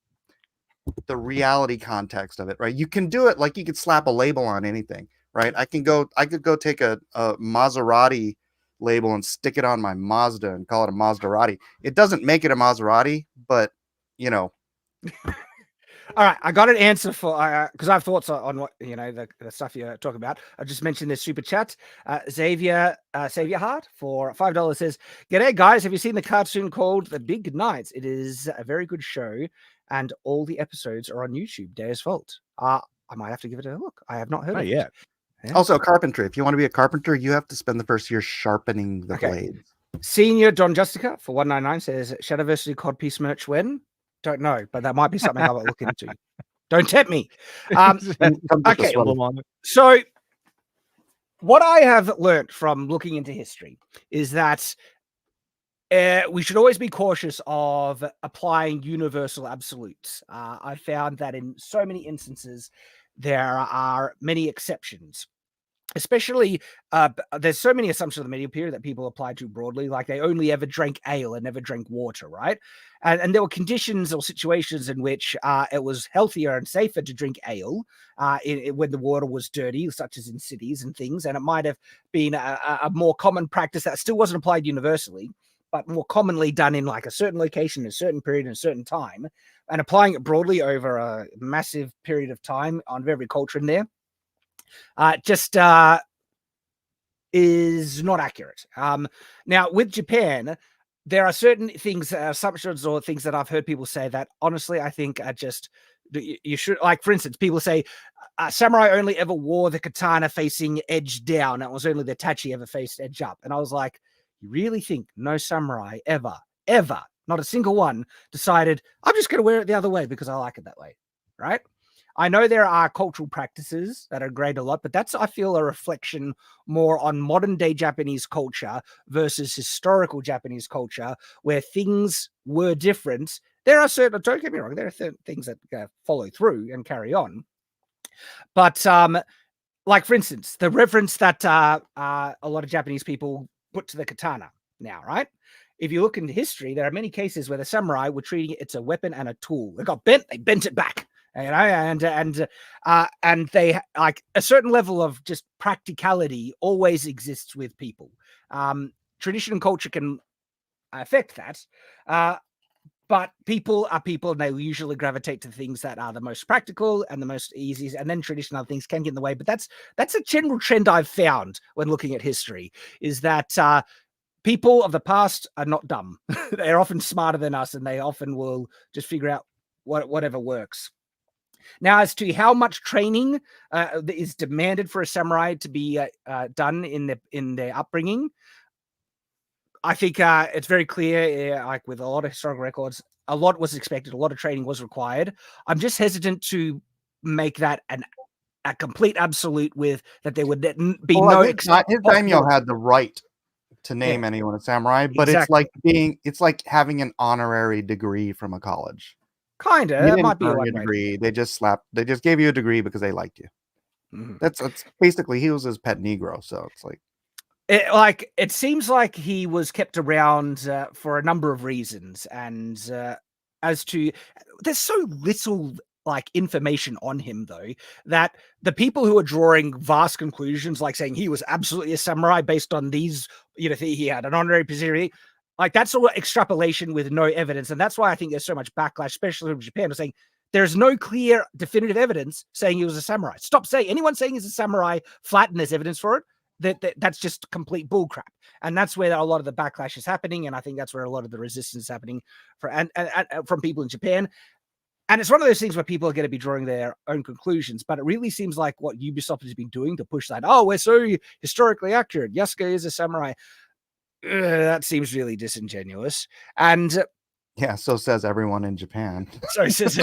reality context of it, right? You can do it like you could slap a label on anything, right? I could go take a Maserati label and stick it on my Mazda and call it a Maserati. It doesn't make it a Maserati, but All right, I got an answer for because I have thoughts on what the stuff you're talking about. I just mentioned this super chat. Xavier Hart for $5 says, "G'day guys, have you seen the cartoon called The Big Nights? It is a very good show, and all the episodes are on YouTube. Deus Vault. I might have to give it a look. I have not heard Not of yet. it. Also carpentry. If you want to be a carpenter, you have to spend the first year sharpening the blades. Senior Don Justica for $1.99 says, Shadiversity Codpiece merch when? Don't know, but that might be something I will look into. Don't tempt me. Okay. So what I have learned from looking into history is that we should always be cautious of applying universal absolutes. I found that in so many instances, there are many exceptions. Especially, there's so many assumptions of the medieval period that people apply too broadly, like they only ever drank ale and never drank water, right? And there were conditions or situations in which it was healthier and safer to drink ale when the water was dirty, such as in cities and things. And it might have been a more common practice that still wasn't applied universally. but more commonly done in like a certain location, a certain period, and a certain time, and applying it broadly over a massive period of time on every culture in there, just is not accurate. Now, with Japan, there are certain things, assumptions or things that I've heard people say that honestly I think are just, you should, like, for instance, people say samurai only ever wore the katana facing edge down. It was only the tachi ever faced edge up. And I was like, you really think no samurai ever, not a single one decided, I'm just going to wear it the other way because I like it that way, right? I know there are cultural practices that are great a lot, but that's, I feel, a reflection more on modern day Japanese culture versus historical Japanese culture, where things were different. There are certain, don't get me wrong, there are things that follow through and carry on. But like, for instance, the reference that a lot of Japanese people put to the katana now, right? If you look into history, there are many cases where the samurai were treating it, it's a weapon and a tool. It got bent, they bent it back. You know, and they, like, a certain level of just practicality always exists with people. Tradition and culture can affect that, but people are people, and they usually gravitate to things that are the most practical and the most easy, and then traditional things can get in the way. But that's a general trend I've found when looking at history, is that people of the past are not dumb. They're often smarter than us, and they often will just figure out whatever works. Now, as to how much training is demanded for a samurai to be done in their upbringing, I think it's very clear, like with a lot of historical records, a lot was expected, a lot of training was required. I'm just hesitant to make that a complete absolute with that there would be no exception. His daimyo had the right to name anyone a samurai, but Exactly. it's like having an honorary degree from a college. Kind of. That might be a degree. They just gave you a degree because they liked you. Mm-hmm. That's basically, he was his pet Negro. So it's like, it seems like he was kept around for a number of reasons, and as to, there's so little like information on him, though, that the people who are drawing vast conclusions, like saying he was absolutely a samurai based on these, you know, he had an honorary position, like that's all extrapolation with no evidence. And that's why I think there's so much backlash, especially from Japan, saying there's no clear definitive evidence saying he was a samurai. Stop saying, anyone saying he's a samurai, flatten, there's evidence for it. That's just complete bullcrap. And that's where a lot of the backlash is happening. And I think that's where a lot of the resistance is happening and from people in Japan. And it's one of those things where people are going to be drawing their own conclusions, but it really seems like what Ubisoft has been doing to push that, oh, we're so historically accurate, Yasuke is a samurai, that seems really disingenuous. And yeah, so says everyone in Japan. So says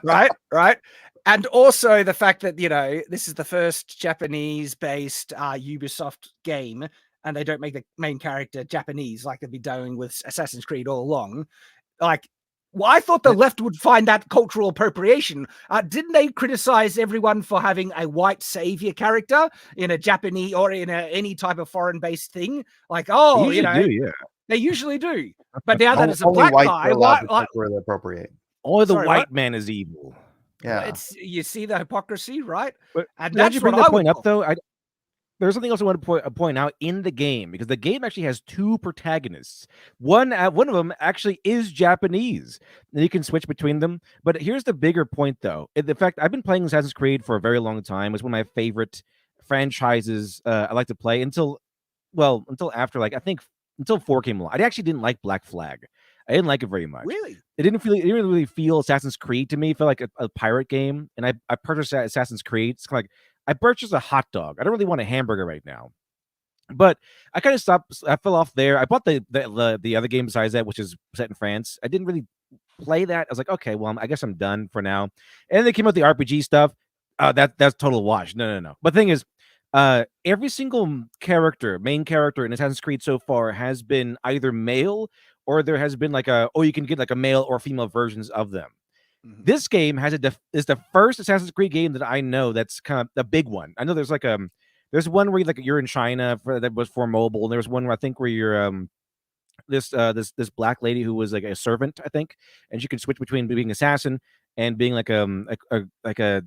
right. And also the fact that, you know, this is the first Japanese-based Ubisoft game, and they don't make the main character Japanese like they've been doing with Assassin's Creed all along. Like, well, I thought the left would find that cultural appropriation. Didn't they criticize everyone for having a white savior character in a Japanese or in any type of foreign-based thing? Like, oh, you know, they usually do. But now that it's a black guy, why appropriate? Only the white man is evil. Yeah, you see the hypocrisy, right? But and that's you bring that point up, though. There's something else I want to point out in the game, because the game actually has two protagonists. One of them actually is Japanese, and you can switch between them. But here's the bigger point, though. In fact, I've been playing Assassin's Creed for a very long time. It's one of my favorite franchises I like to play until after, like, I think until 4 came along. I actually didn't like Black Flag. I didn't like it very much. Really? It didn't really feel Assassin's Creed to me. It felt like a pirate game. And I purchased Assassin's Creed. It's kind of like I purchased a hot dog. I don't really want a hamburger right now. But I kind of stopped. I fell off there. I bought the other game besides that, which is set in France. I didn't really play that. I was like, okay, well, I guess I'm done for now. And then they came out with the RPG stuff. That's total wash. No. But the thing is, every single main character in Assassin's Creed so far has been either male, or there has been like you can get like a male or female versions of them. Mm-hmm. This game is the first Assassin's Creed game that I know that's kind of the big one. I know there's like there's one where you're in China that was for mobile, and there was one where I think where you're this black lady who was like a servant, I think, and she could switch between being assassin and being like a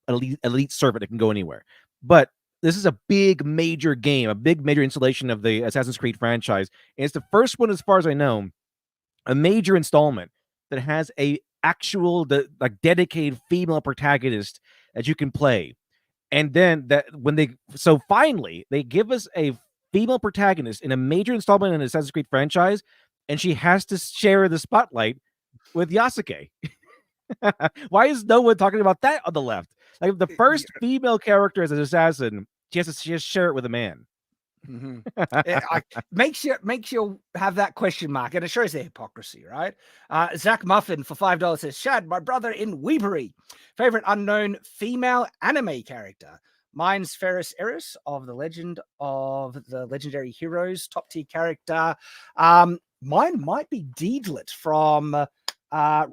elite servant that can go anywhere. But this is a big major game, a big major installation of the Assassin's Creed franchise. And it's the first one, as far as I know, a major installment that has a actual like dedicated female protagonist that you can play. And then finally they give us a female protagonist in a major installment in the Assassin's Creed franchise, and she has to share the spotlight with Yasuke. Why is no one talking about that on the left? Like the first female character as an assassin, she has to share it with a man. Makes you have that question mark, and it shows the hypocrisy, right? Zach Muffin for $5 says, Shad, my brother in Weebury. Favorite unknown female anime character. Mine's Ferris Eris of the Legend of the Legendary Heroes, top tier character. Mine might be Deedlit from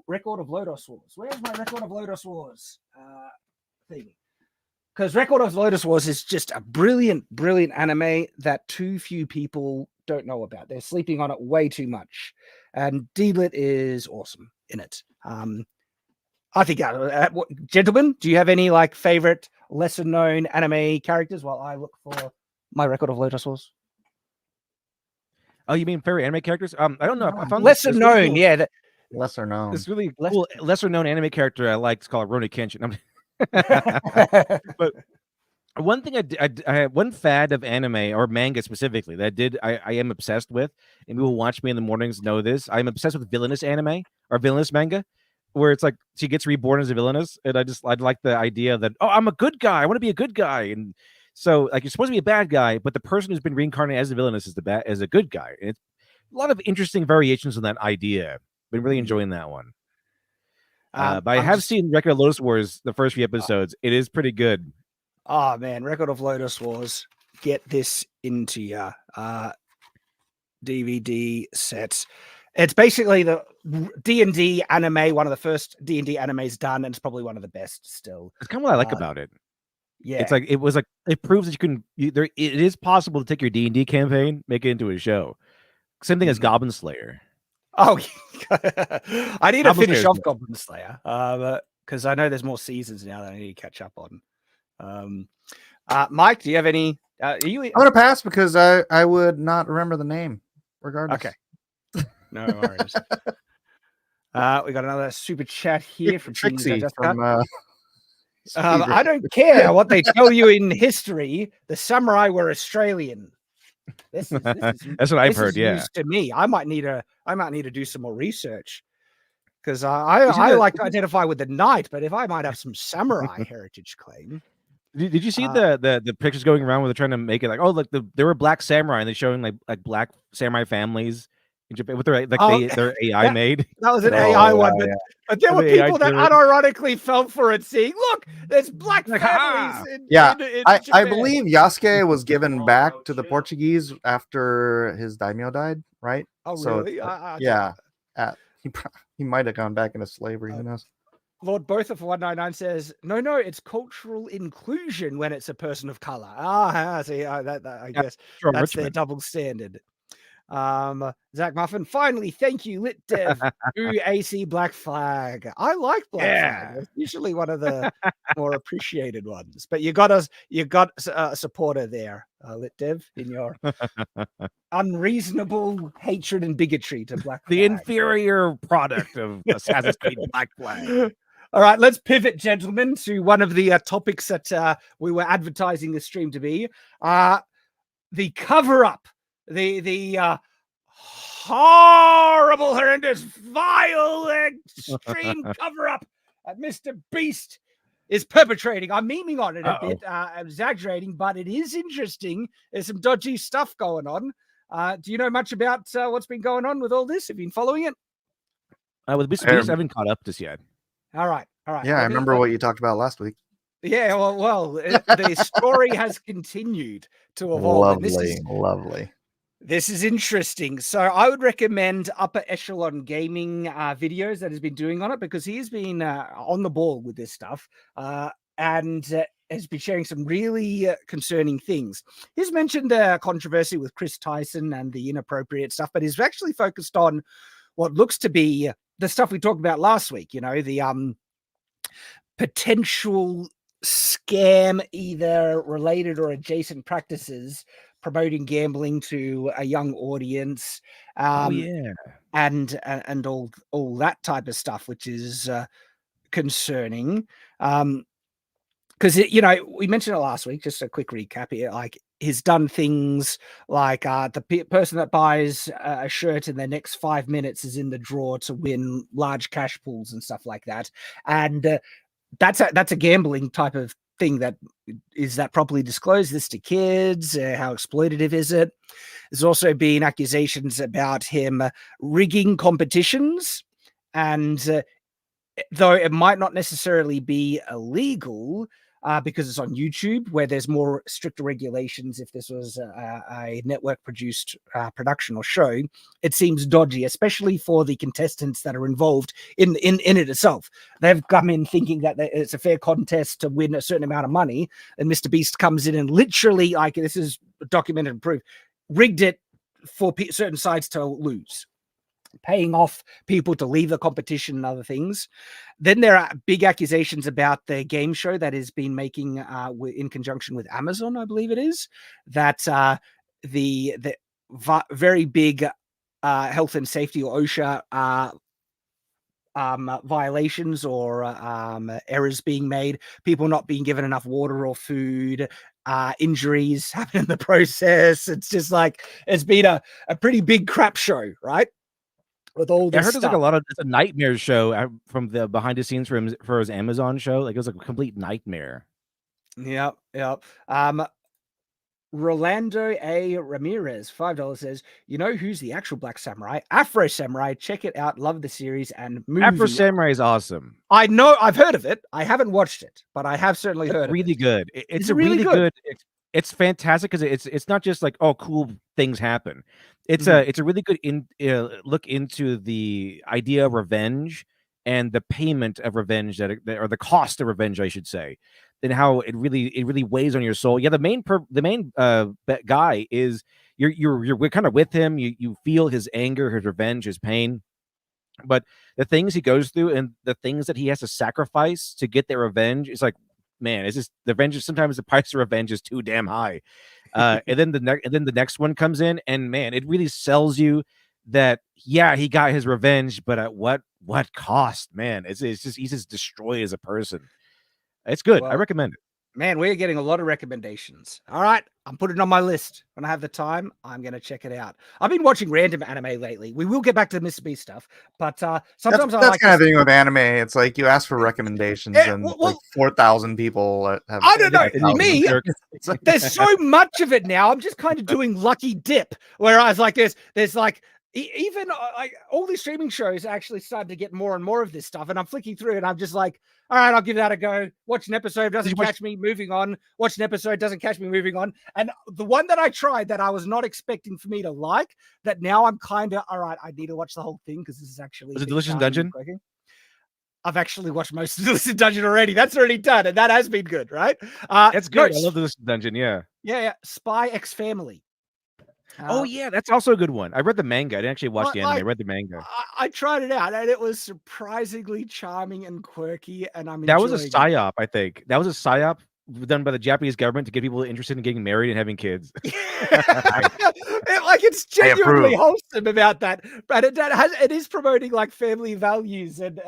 Record of Lodoss Wars. Where's my Record of Lodoss Wars thing? Because Record of Lodoss Wars is just a brilliant, brilliant anime that too few people don't know about. They're sleeping on it way too much. And Deedlit is awesome in it. I think, gentlemen, do you have any like favorite lesser known anime characters while I look for my Record of Lodoss Wars? Oh, you mean favorite anime characters? I don't know. I found lesser known, really cool, yeah. Lesser known. This really cool lesser known anime character I like is called Rurouni Kenshin. But one thing I had one fad of anime or manga specifically that I am obsessed with, and people who watch me in the mornings know this. I'm obsessed with villainous anime or villainous manga, where it's like she gets reborn as a villainess, and I'd like the idea that, oh, I'm a good guy, I want to be a good guy, and so like you're supposed to be a bad guy, but the person who's been reincarnated as a villainess is a good guy. And it's a lot of interesting variations on that idea. Been really enjoying that one. But I have seen Record of Lodoss Wars, the first few episodes. It is pretty good. Oh man, Record of Lodoss Wars. Get this into your DVD sets. It's basically the D&D anime, one of the first D&D animes done, and it's probably one of the best still. It's kind of what I like about it. Yeah, it's like it proves that it is possible to take your D&D campaign, make it into a show. Same thing as Goblin Slayer. Oh, I need to finish off Goblin Slayer because I know there's more seasons now that I need to catch up on. Mike, do you have any? I'm going to pass because I would not remember the name regardless. Okay. No worries. We got another super chat here from Trixie. I don't care what they tell you in history. The samurai were Australian. This is that's what I've heard. Yeah, news to me. I might need to do some more research because I like to identify with the knight, but if I might have some samurai heritage claim. Did you see the pictures going around where they're trying to make it like, oh, look, there were black samurai and they're showing like black samurai families in Japan with their their AI made. That was an AI one, but there were people that unironically fell for it, saying, "Look, there's black families." I believe Yasuke was given back to the Portuguese after his daimyo died, right? Oh, really? He might have gone back into slavery. Who knows? Lord Botha for 199 says, no, it's cultural inclusion when it's a person of color. See, I guess that's their double standard. Zach Muffin, finally, thank you, Lit Dev. AC Black Flag. I like Black Flag. It's usually one of the more appreciated ones. But you got a supporter there, Lit Dev, in your unreasonable hatred and bigotry to Black Flag. The inferior product of Assassin's Creed Black Flag. All right, let's pivot, gentlemen, to one of the topics that we were advertising the stream to be. The cover-up. The horrible, horrendous, vile, extreme cover-up that Mr. Beast is perpetrating. I'm memeing on it a bit. I'm exaggerating, but it is interesting. There's some dodgy stuff going on. Do you know much about what's been going on with all this? Have you been following it? With Mr. Beast, I haven't caught up just yet. All right. Yeah, I remember what you talked about last week. Yeah, well, the story has continued to evolve. Lovely. This is interesting. So I would recommend Upper Echelon Gaming videos that he's been doing on it because he's been on the ball with this stuff and has been sharing some really concerning things. He's mentioned a controversy with Chris Tyson and the inappropriate stuff, but he's actually focused on what looks to be the stuff we talked about last week, the potential scam either related or adjacent practices promoting gambling to a young audience. Oh yeah. And all that type of stuff, which is concerning. Because we mentioned it last week. Just a quick recap here. Like he's done things like the person that buys a shirt in the next 5 minutes is in the draw to win large cash pools and stuff like that. And that's a gambling type of thing. That is that properly disclosed this to kids? How exploitative is it? There's also been accusations about him rigging competitions, and though it might not necessarily be illegal because it's on YouTube, where there's more stricter regulations. If this was a network-produced production or show, it seems dodgy, especially for the contestants that are involved in it itself. They've come in thinking that it's a fair contest to win a certain amount of money, and Mr. Beast comes in and literally, like, this is documented and proved, rigged it for certain sides to lose, paying off people to leave the competition and other things. Then there are big accusations about the game show that has been making in conjunction with Amazon, I believe it is, that the very big health and safety or OSHA violations or errors being made, people not being given enough water or food, injuries happen in the process. It's just like, it's been a pretty big crap show, right? With all this I heard stuff. there's like it's a nightmare show from the behind the scenes for his Amazon show. Like it was a complete nightmare. Yep. Rolando A. Ramirez, $5 says, you know who's the actual Black Samurai? Afro Samurai. Check it out. Love the series and movie. Afro Samurai is awesome. I know. I've heard of it. I haven't watched it, but I have certainly heard of it. Really good. It's a really good. It's fantastic because it's not just like, oh, cool things happen. It's a really good look into the idea of revenge and the payment of revenge or the cost of revenge, I should say, and how it really weighs on your soul. Yeah, the main guy is we're kind of with him. You feel his anger, his revenge, his pain, but the things he goes through and the things that he has to sacrifice to get their revenge is like, man, it's just the revenge. Sometimes the price of revenge is too damn high. And then the next one comes in, and man, it really sells you that, yeah, he got his revenge, but at what cost, man? It's just, he's just destroyed as a person. It's good. I recommend it. Man, we're getting a lot of recommendations. All right, I'm putting it on my list. When I have the time, I'm going to check it out. I've been watching random anime lately. We will get back to the Mr. Beast stuff, but sometimes that's kind of thing with anime. It's like you ask for recommendations, and like 4,000 people have. I don't know. Me, there's so much of it now. I'm just kind of doing lucky dip, whereas like there's like even like all these streaming shows actually started to get more and more of this stuff, and I'm flicking through, and I'm just like, all right, I'll give that a go. Watch an episode, doesn't catch me, moving on. Watch an episode, doesn't catch me, moving on. And the one that I tried that I was not expecting for me to like, that now I'm kind of, all right, I need to watch the whole thing because this is actually. Was it Delicious Dungeon? I've actually watched most of Delicious Dungeon already. That's already done, and that has been good, right? That's good. I love Delicious Dungeon, yeah. Yeah. Spy X Family. Oh yeah, that's also a good one. I read the manga. I didn't actually watch the anime. I read the manga. I tried it out, and it was surprisingly charming and quirky. And that was a psyop. I think that was a psyop done by the Japanese government to get people interested in getting married and having kids. It's genuinely wholesome about that, but it is promoting like family values, and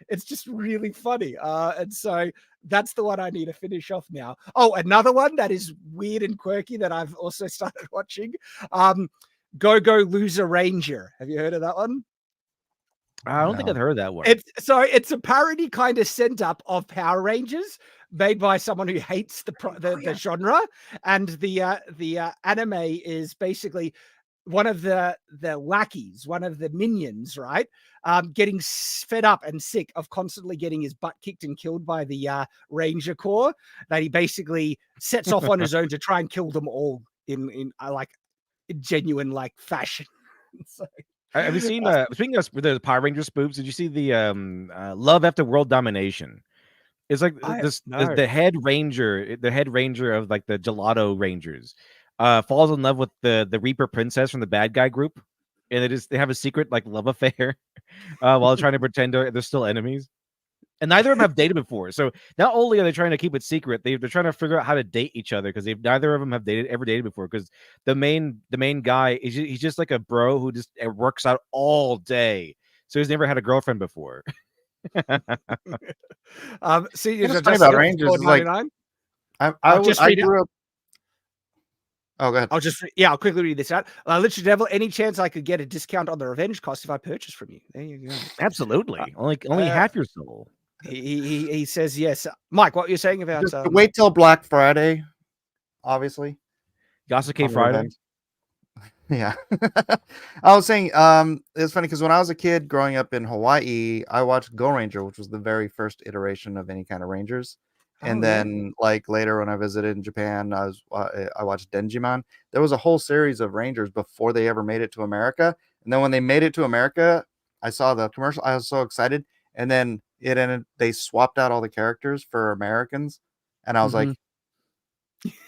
it's just really funny. And so that's the one I need to finish off now. Oh, another one that is weird and quirky that I've also started watching. Go Loser Ranger. Have you heard of that one? I don't think I've heard that one. It's a parody kind of sent up of Power Rangers, made by someone who hates the genre, and the anime is basically one of the lackeys, one of the minions, right? Getting fed up and sick of constantly getting his butt kicked and killed by the Ranger Corps, that he basically sets off on his own to try and kill them all in genuine like fashion. So, have you seen speaking of the Power Ranger spoofs, did you see the Love After World Domination? It's like the head ranger of like the Gelato Rangers falls in love with the Reaper princess from the bad guy group, and they have a secret like love affair while trying to pretend they're still enemies. And neither of them have dated before. So not only are they trying to keep it secret, they're trying to figure out how to date each other because neither of them have ever dated before. Because the main guy is he's just like a bro who just works out all day, so he's never had a girlfriend before. Seniors What's are funny just about Rangers is like $4.99. I grew up. Oh, go ahead. I'll quickly read this out. Literally Devil, any chance I could get a discount on the revenge cost if I purchase from you? There you go. Absolutely. Only half your soul. He says yes. Mike, what you're saying about Just wait till Black Friday, obviously. Yasuke on the Friday. revenge. Yeah. I was saying, it's funny because when I was a kid growing up in Hawaii, I watched Go Ranger, which was the very first iteration of any kind of Rangers. And then, like later when I visited in Japan, I watched Denjiman. There was a whole series of Rangers before they ever made it to America. And then when they made it to America, I saw the commercial. I was so excited. And then it ended. They swapped out all the characters for Americans, and I was like,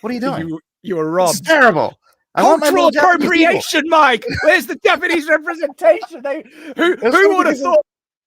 "What are you doing? You were robbed. It's terrible." Cultural appropriation, Mike. Where's the Japanese representation? Who would have thought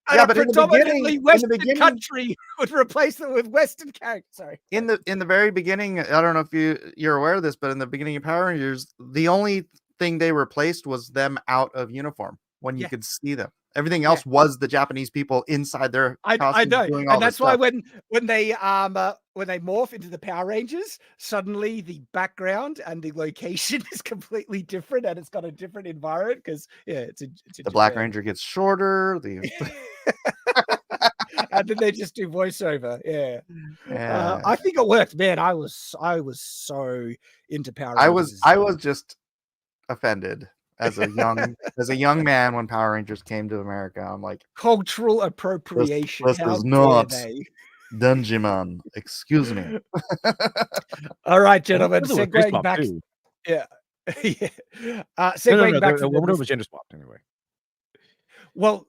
a predominantly Western country would replace them with Western characters? Sorry. In the very beginning, I don't know if you're aware of this, but in the beginning of Power Rangers, the only thing they replaced was them out of uniform when you could see them. Everything else was the Japanese people inside their costumes. I know, doing all and that's why stuff. when they morph into the Power Rangers, suddenly the background and the location is completely different, and it's got a different environment because it's the Black Ranger gets shorter. And then they just do voiceover. Yeah. I think it worked, man. I was so into Power Rangers. I was just offended as a young man when Power Rangers came to America. I'm like, cultural appropriation. This is not Denjiman. Excuse me. All right, gentlemen. Segueing back. Yeah. Segueing back. The woman was gender swapped anyway. Well,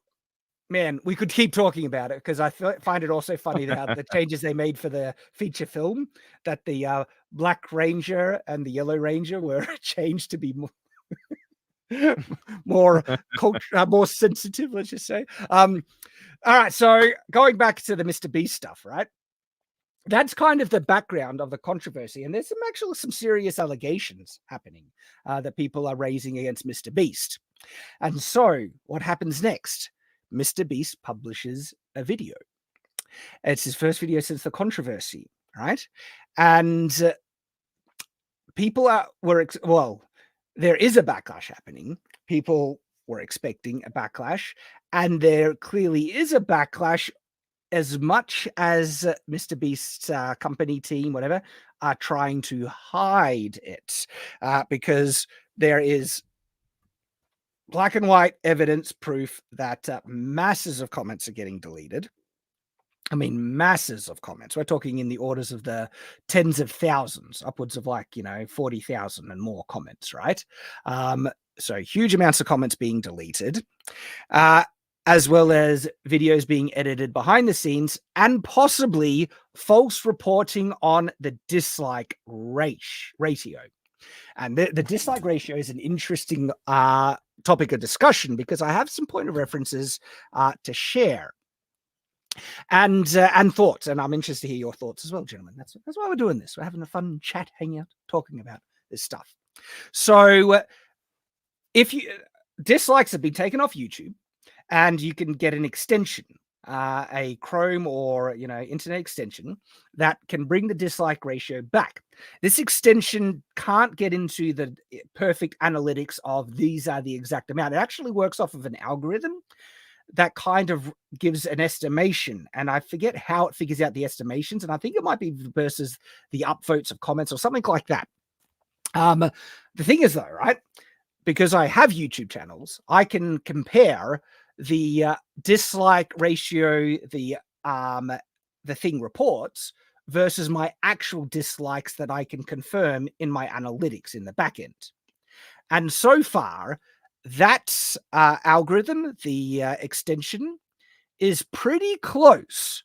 man, we could keep talking about it because I find it also funny that the changes they made for the feature film, that the Black Ranger and the Yellow Ranger were changed to be more more sensitive, let's just say. All right, so going back to the Mr. Beast stuff, right? That's kind of the background of the controversy, and there's some serious allegations happening that people are raising against Mr. Beast. And so what happens next? Mr. Beast publishes a video. It's his first video since the controversy, right? And people there is a backlash happening. People were expecting a backlash, and there clearly is a backlash, as much as Mr. Beast's company team, whatever, are trying to hide it because there is black and white evidence proof that masses of comments are getting deleted. I mean, masses of comments. We're talking in the orders of the tens of thousands, upwards of 40,000 and more comments, right? So huge amounts of comments being deleted, as well as videos being edited behind the scenes, and possibly false reporting on the dislike ratio. And the dislike ratio is an interesting topic of discussion because I have some point of references to share. And thoughts, and I'm interested to hear your thoughts as well, gentlemen. That's why we're doing this. We're having a fun chat, hanging out, talking about this stuff. So, if you dislikes have been taken off YouTube, and you can get an extension, a Chrome or internet extension that can bring the dislike ratio back. This extension can't get into the perfect analytics of these are the exact amount. It actually works off of an algorithm that kind of gives an estimation, and I forget how it figures out the estimations, and I think it might be versus the upvotes of comments or something like that. The thing is, though, right, because I have YouTube channels, I can compare the dislike ratio, the thing reports, versus my actual dislikes that I can confirm in my analytics in the back end. And so far, that algorithm, the extension, is pretty close.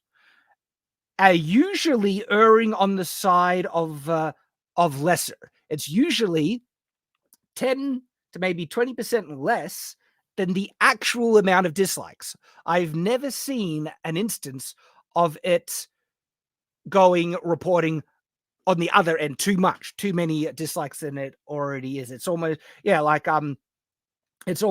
Usually erring on the side of lesser. It's usually 10 to maybe 20% less than the actual amount of dislikes. I've never seen an instance of it reporting on the other end too many dislikes than it already is. It's almost, like, it's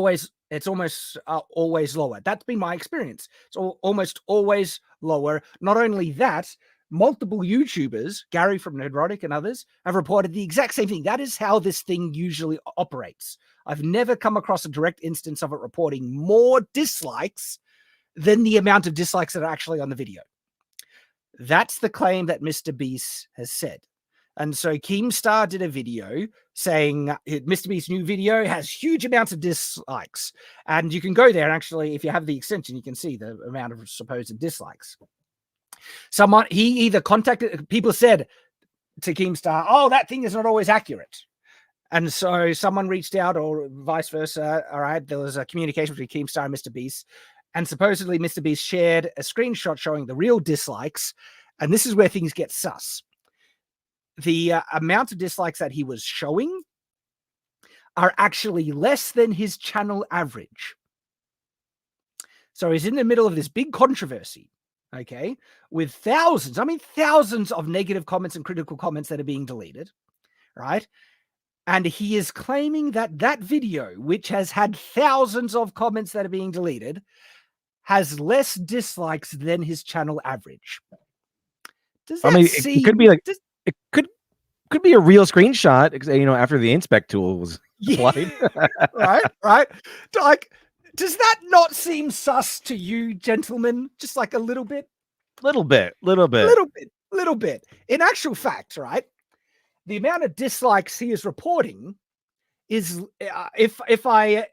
almost always lower. That's been my experience. It's almost always lower. Not only that, multiple YouTubers, Gary from Nerdrotic and others, have reported the exact same thing. That is how this thing usually operates. I've never come across a direct instance of it reporting more dislikes than the amount of dislikes that are actually on the video. That's the claim that Mr. Beast has said. And so Keemstar did a video saying Mr. Beast's new video has huge amounts of dislikes. And you can go there and actually, if you have the extension, you can see the amount of supposed dislikes. He either contacted, people said to Keemstar, oh, that thing is not always accurate. And so someone reached out, or vice versa. All right, there was a communication between Keemstar and Mr. Beast. And supposedly Mr. Beast shared a screenshot showing the real dislikes. And this is where things get sus. The amount of dislikes that he was showing are actually less than his channel average. So he's in the middle of this big controversy, okay, with thousands of negative comments and critical comments that are being deleted, right? And he is claiming that that video, which has had thousands of comments that are being deleted, has less dislikes than his channel average. Does that seem... it could be like... It could be a real screenshot, after the inspect tool was applied. right. Like, does that not seem sus to you, gentlemen? Just like a little bit? Little bit. In actual fact, right, the amount of dislikes he is reporting is, if I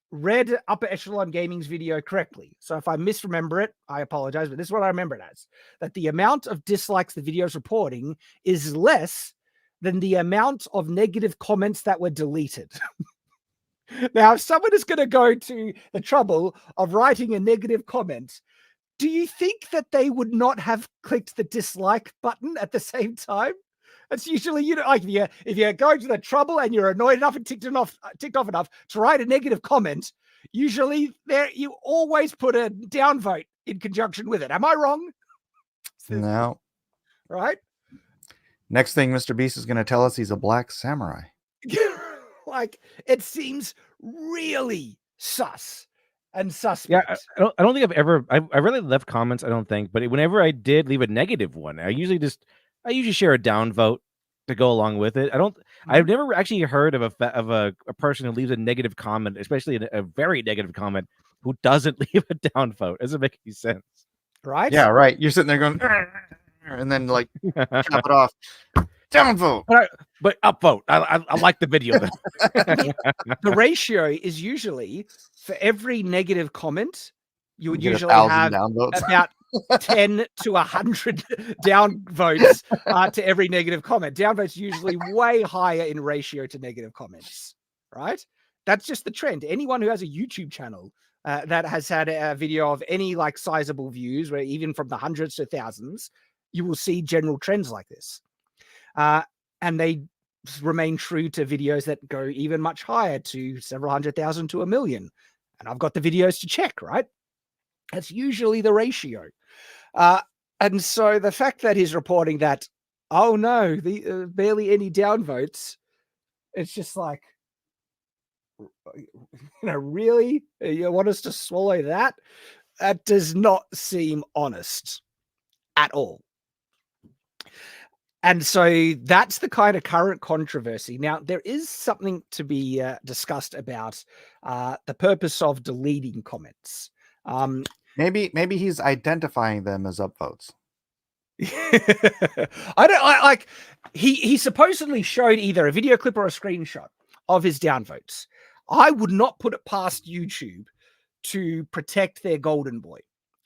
read Upper Echelon Gaming's video correctly, so if I misremember it, I apologize, but this is what I remember it as, that the amount of dislikes the video is reporting is less than the amount of negative comments that were deleted. Now, if someone is going to go to the trouble of writing a negative comment, do you think that they would not have clicked the dislike button at the same time? It's usually, like if you're going to the trouble and you're annoyed enough and ticked off enough to write a negative comment, usually you always put a downvote in conjunction with it. Am I wrong? No. Right? Next thing Mr. Beast is going to tell us he's a black samurai. Like, it seems really sus and suspect. Yeah, I don't think I really left comments, I don't think, but whenever I did leave a negative one, I usually share a downvote to go along with it. I've never actually heard of a person who leaves a negative comment, especially a very negative comment, who doesn't leave a downvote. Doesn't make any sense. Right? Yeah, right. You're sitting there going, and then like chop it off. Downvote. But upvote. I like the video. The ratio is usually, for every negative comment, you would usually have downvotes. About 10 to 100 downvotes to every negative comment. Downvotes usually way higher in ratio to negative comments, right? That's just the trend. Anyone who has a YouTube channel that has had a video of any like sizable views, where even from the hundreds to thousands, you will see general trends like this. And they remain true to videos that go even much higher, to several 100,000 to 1 million. And I've got the videos to check, right? That's usually the ratio. And so the fact that he's reporting that, oh no, the barely any downvotes, it's just like, really? You want us to swallow that? That does not seem honest at all. And so that's the kind of current controversy. Now, there is something to be discussed about the purpose of deleting comments. Maybe he's identifying them as upvotes. He supposedly showed either a video clip or a screenshot of his downvotes. I would not put it past YouTube to protect their golden boy.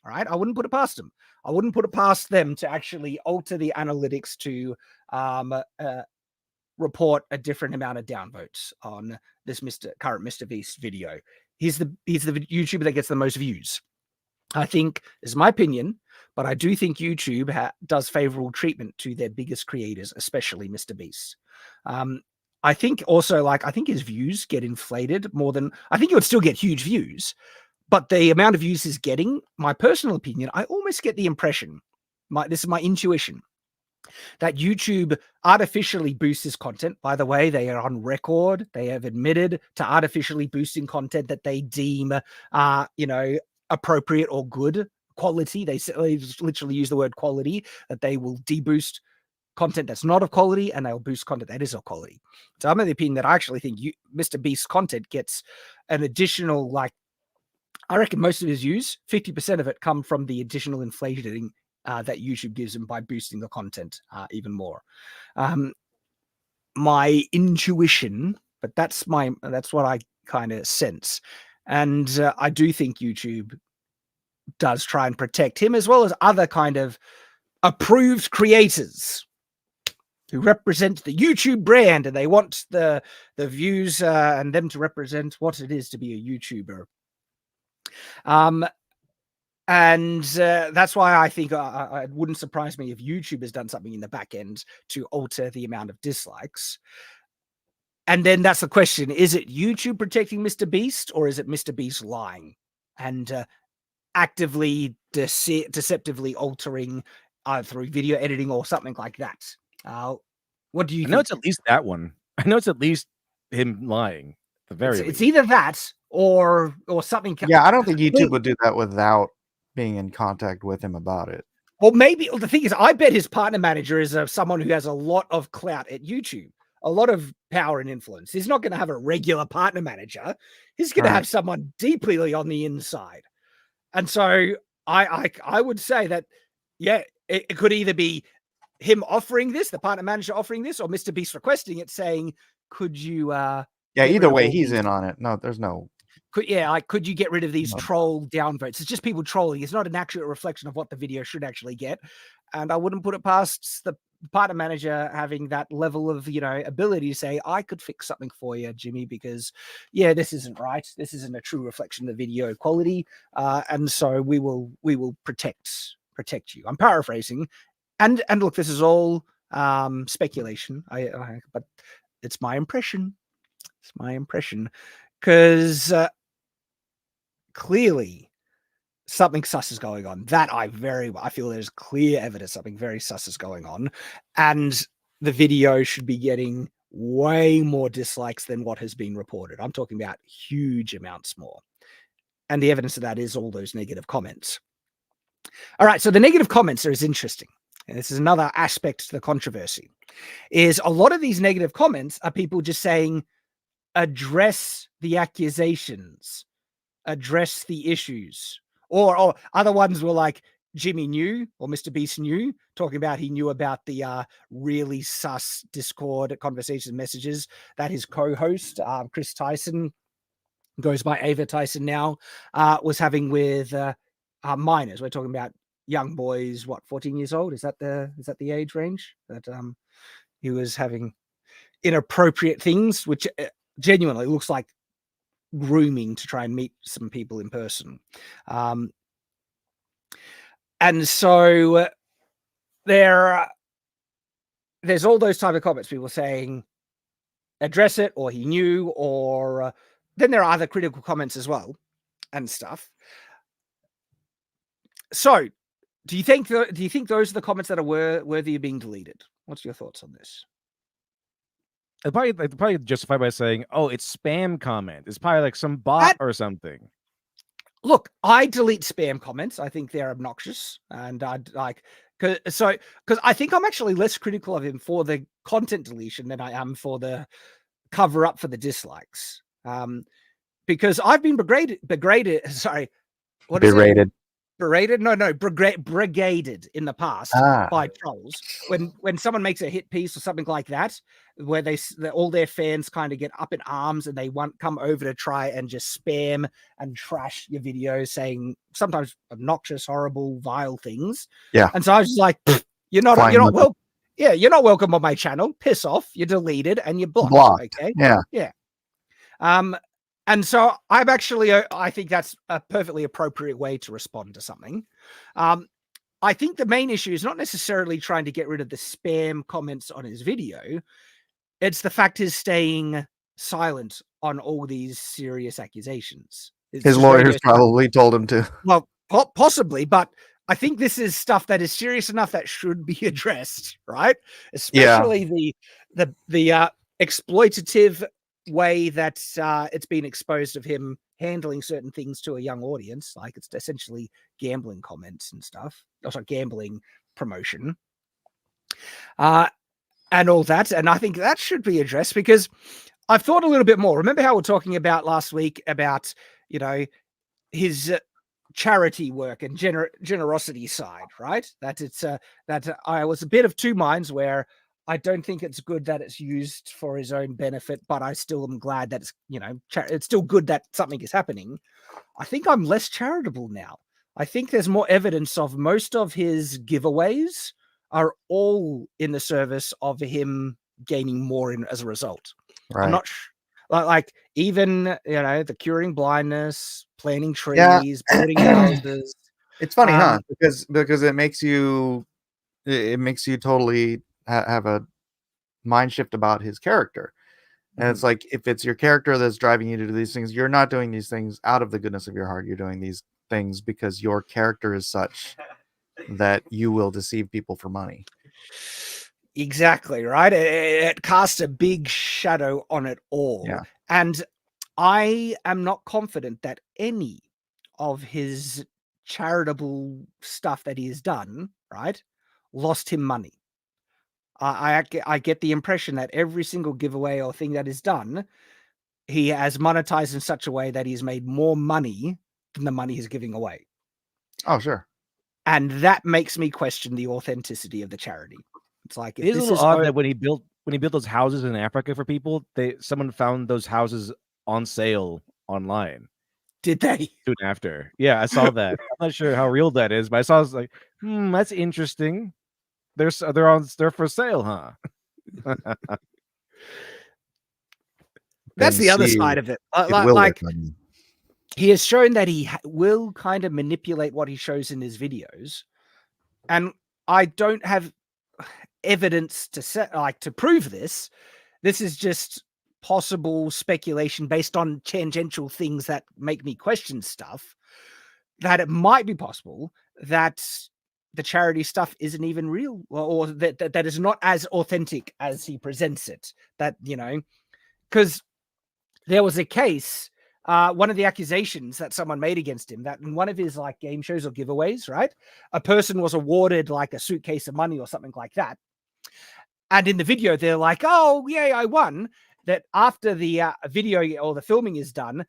All right, I wouldn't put it past them. I wouldn't put it past them to actually alter the analytics to report a different amount of downvotes on this current Mr. Beast video. He's the YouTuber that gets the most views. I think, this is my opinion, but I do think YouTube does favorable treatment to their biggest creators, especially Mr. Beast. I think also, I think his views get inflated more than, I think he would still get huge views, but the amount of views he's getting, my personal opinion, I almost get the impression, this is my intuition, that YouTube artificially boosts his content. By the way, they are on record. They have admitted to artificially boosting content that they deem, appropriate or good quality. They literally use the word quality, that they will deboost content that's not of quality and they'll boost content that is of quality. So I'm of the opinion that I actually think Mr. Beast's content gets an additional, I reckon most of his views, 50% of it come from the additional inflating that YouTube gives him by boosting the content even more. My intuition, but that's what I kind of sense. And I do think YouTube does try and protect him, as well as other kind of approved creators who represent the YouTube brand, and they want the views and them to represent what it is to be a YouTuber. And that's why I think it wouldn't surprise me if YouTube has done something in the back end to alter the amount of dislikes. And then that's the question: is it YouTube protecting Mr. Beast, or is it Mr. Beast lying and actively deceptively altering through video editing or something like that? What do you think? I know it's at least that one. I know it's at least him lying. At the very least. It's either that or something. Yeah, I don't think YouTube would do that without being in contact with him about it. Well, maybe the thing is, I bet his partner manager is someone who has a lot of clout at YouTube, a lot of power and influence. He's not going to have a regular partner manager. He's going to have someone deeply on the inside. And so I would say that, yeah, it could either be him offering this, the partner manager offering this, or Mr. Beast requesting it, saying, could you... either way, he's in on it. No, there's no... Could you get rid of these troll downvotes? It's just people trolling. It's not an accurate reflection of what the video should actually get. And I wouldn't put it past the partner manager having that level of, ability to say, I could fix something for you, Jimmy, because, yeah, this isn't right. This isn't a true reflection of the video quality. And so we will protect you. I'm paraphrasing. And look, this is all speculation. But it's my impression. It's my impression. Because clearly something sus is going on. That I feel there's clear evidence something very sus is going on. And the video should be getting way more dislikes than what has been reported. I'm talking about huge amounts more. And the evidence of that is all those negative comments. All right, so the negative comments is interesting. And this is another aspect to the controversy, is a lot of these negative comments are people just saying, address the accusations, address the issues. Or other ones were like, Jimmy knew, or Mr. Beast knew, talking about he knew about the really sus Discord conversation messages that his co-host, Chris Tyson, goes by Ava Tyson now, was having with minors. We're talking about young boys, 14 years old? Is that the age range that he was having inappropriate things, which genuinely looks like grooming to try and meet some people in person. And so there's all those type of comments, people saying address it, or he knew, or then there are other critical comments as well and stuff. So do you think those are the comments that are worthy of being deleted? What's your thoughts on this? I'd probably justify by saying, oh, it's spam comment. It's probably like some bot or something. Look, I delete spam comments. I think they're obnoxious, and I'd like because I think I'm actually less critical of him for the content deletion than I am for the cover up for the dislikes. Because I've been brigaded. Sorry, what is it? Berated? No, brigaded in the past by trolls. When someone makes a hit piece or something like that, where all their fans kind of get up in arms and they come over to try and just spam and trash your videos, saying sometimes obnoxious, horrible, vile things. Yeah. And so I was just like, you're not welcome. Yeah, you're not welcome on my channel. Piss off. You're deleted and you're blocked. Okay. Yeah. And so I'm actually, I think that's a perfectly appropriate way to respond to something. I think the main issue is not necessarily trying to get rid of the spam comments on his video. It's the fact he's staying silent on all these serious accusations. It's His just radio lawyers stuff. probably told him to. Well, possibly, but I think this is stuff that is serious enough that should be addressed, right? Especially the exploitative way that it's been exposed of him handling certain things to a young audience, like it's essentially gambling comments and stuff, also gambling promotion, and all that. And I think that should be addressed because I've thought a little bit more. Remember how we're talking about last week about, you know, his charity work and generosity side, right? That it's that I was a bit of two minds where I don't think it's good that it's used for his own benefit, but I still am glad that it's, you know, it's still good that something is happening. I think I'm less charitable now. I think there's more evidence of most of his giveaways are all in the service of him gaining more as a result. Right. I'm not like even, you know, the curing blindness, planting trees, Yeah. building houses. It's funny, huh? Because it makes you totally have a mind shift about his character. And it's like, if it's your character that's driving you to do these things, you're not doing these things out of the goodness of your heart. You're doing these things because your character is such that you will deceive people for money. Exactly, right? It casts a big shadow on it all. Yeah. And I am not confident that any of his charitable stuff that he has done, right, lost him money. I get the impression that every single giveaway or thing that is done, he has monetized in such a way that he's made more money than the money he's giving away. Oh, sure. And that makes me question the authenticity of the charity. It's like, if It is a this little is odd that when he built those houses in Africa for people, someone found those houses on sale online. Did they? Soon after. Yeah, I saw that. I'm not sure how real that is, but I saw it was like, that's interesting. They're for sale, huh? That's the other side of it. Like, he has shown that he will kind of manipulate what he shows in his videos, and I don't have evidence to prove this. This is just possible speculation based on tangential things that make me question stuff, that it might be possible that the charity stuff isn't even real, or that is not as authentic as he presents it. That, you know, because there was a case, one of the accusations that someone made against him, that in one of his like game shows or giveaways, right, a person was awarded like a suitcase of money or something like that. And in the video, they're like, oh, yeah, I won. That after the video or the filming is done,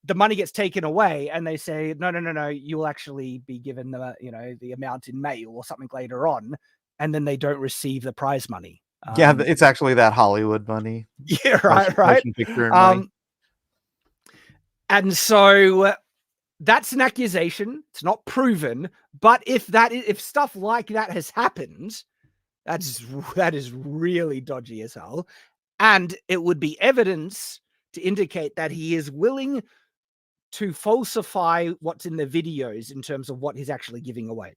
the money gets taken away, and they say, no, you will actually be given the, you know, the amount in mail or something later on, and then they don't receive the prize money. Yeah, it's actually that Hollywood money. Yeah, right. Motion picture money. And so that's an accusation. It's not proven, but if stuff like that has happened, that is really dodgy as hell, and it would be evidence to indicate that he is willing to falsify what's in the videos in terms of what he's actually giving away,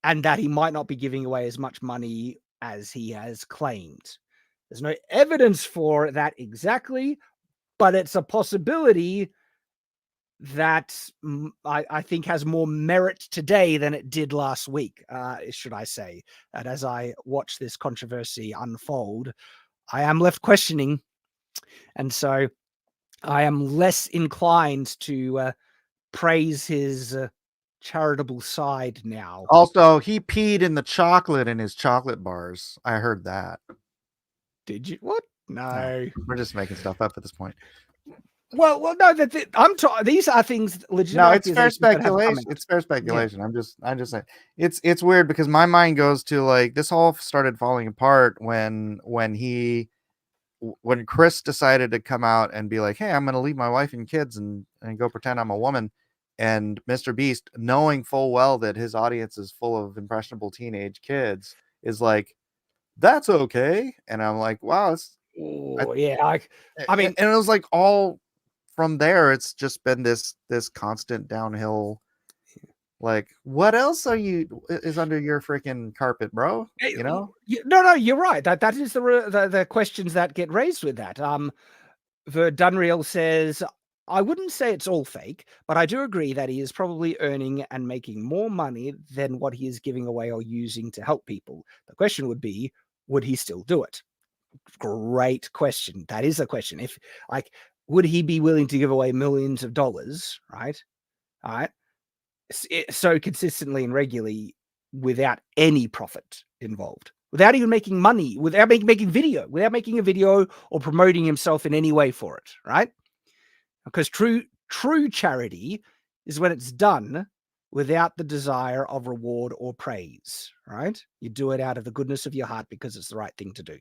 and that he might not be giving away as much money as he has claimed. There's no evidence for that exactly, but it's a possibility that I think has more merit today than it did last week, should I say. That as I watch this controversy unfold, I am left questioning, and so I am less inclined to praise his charitable side now. Also, he peed in the chocolate in his chocolate bars. I heard that. Did you? What? No. We're just making stuff up at this point. Well, no. These are things legitimate. No, it's fair speculation. It's fair speculation. Yeah. I'm just saying. It's weird because my mind goes to like, this all started falling apart when Chris decided to come out and be like, hey, I'm going to leave my wife and kids and go pretend I'm a woman. And Mr. Beast, knowing full well that his audience is full of impressionable teenage kids, is like, that's okay. And I'm like, wow. I mean, and it was like all from there, it's just been this constant downhill. Like, what else is under your freaking carpet, bro? You know? No, you're right. That is the questions that get raised with that. Verdunreal says, I wouldn't say it's all fake, but I do agree that he is probably earning and making more money than what he is giving away or using to help people. The question would be, would he still do it? Great question. That is a question. If like, would he be willing to give away millions of dollars, right? All right. So consistently and regularly without any profit involved, without even making money, without making a video or promoting himself in any way for it, right? Because true charity is when it's done without the desire of reward or praise, right? You do it out of the goodness of your heart because it's the right thing to do.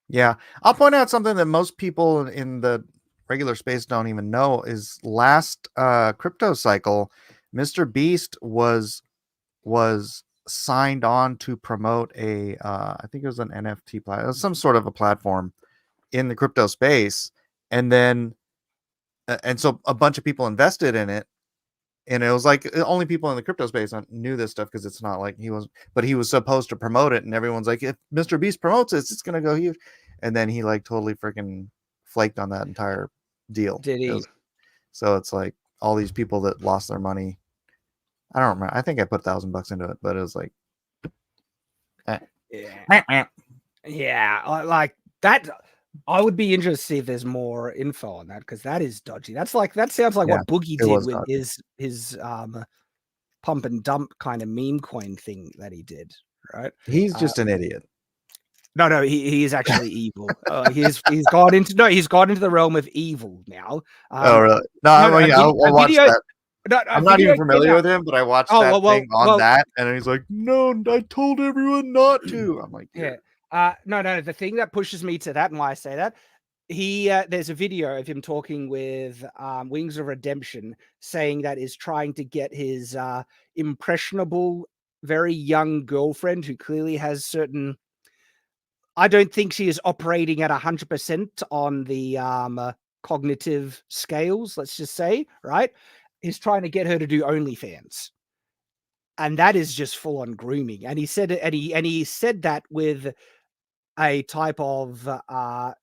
Yeah. I'll point out something that most people in the regular space don't even know is last crypto cycle, Mr. Beast was signed on to promote a I think it was an NFT platform, some sort of a platform in the crypto space, and then and so a bunch of people invested in it, and it was like only people in the crypto space knew this stuff because it's not like he was supposed to promote it, and everyone's like, if Mr. Beast promotes it, it's gonna go huge, and then he like totally freaking flaked on that entire deal. Did he? So it's like all these people that lost their money. I don't remember. I think I put $1,000 into it, but it was like, yeah, like that. I would be interested to see if there's more info on that because that is dodgy. That sounds like what Boogie did with his pump and dump kind of meme coin thing that he did, right? He's just an idiot. No, he is actually evil. He's gone into the realm of evil now. Oh, really? No, I'll watch that. No, I'm not even familiar with him, but I watched that thing on that, and he's like, "No, I told everyone not to." I'm like, "Yeah." No. The thing that pushes me to that, and why I say that, there's a video of him talking with Wings of Redemption, saying that is trying to get his impressionable, very young girlfriend who clearly has certain. I don't think she is operating at 100% on the cognitive scales. Let's just say, right? He's trying to get her to do OnlyFans, and that is just full on grooming. And he said it, and he said that with a type of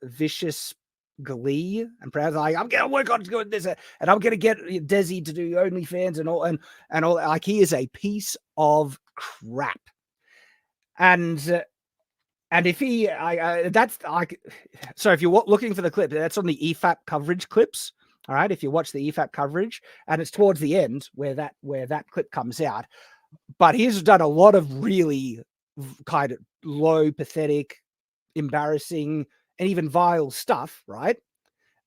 vicious glee and proud, like, I'm gonna work on doing this, and I'm gonna get Desi to do OnlyFans and all, and all. Like, he is a piece of crap. And if he, that's like, so if you're looking for the clip, that's on the EFAP coverage clips. All right, if you watch the EFAP coverage, and it's towards the end where that clip comes out. But he's done a lot of really kind of low, pathetic, embarrassing, and even vile stuff, right?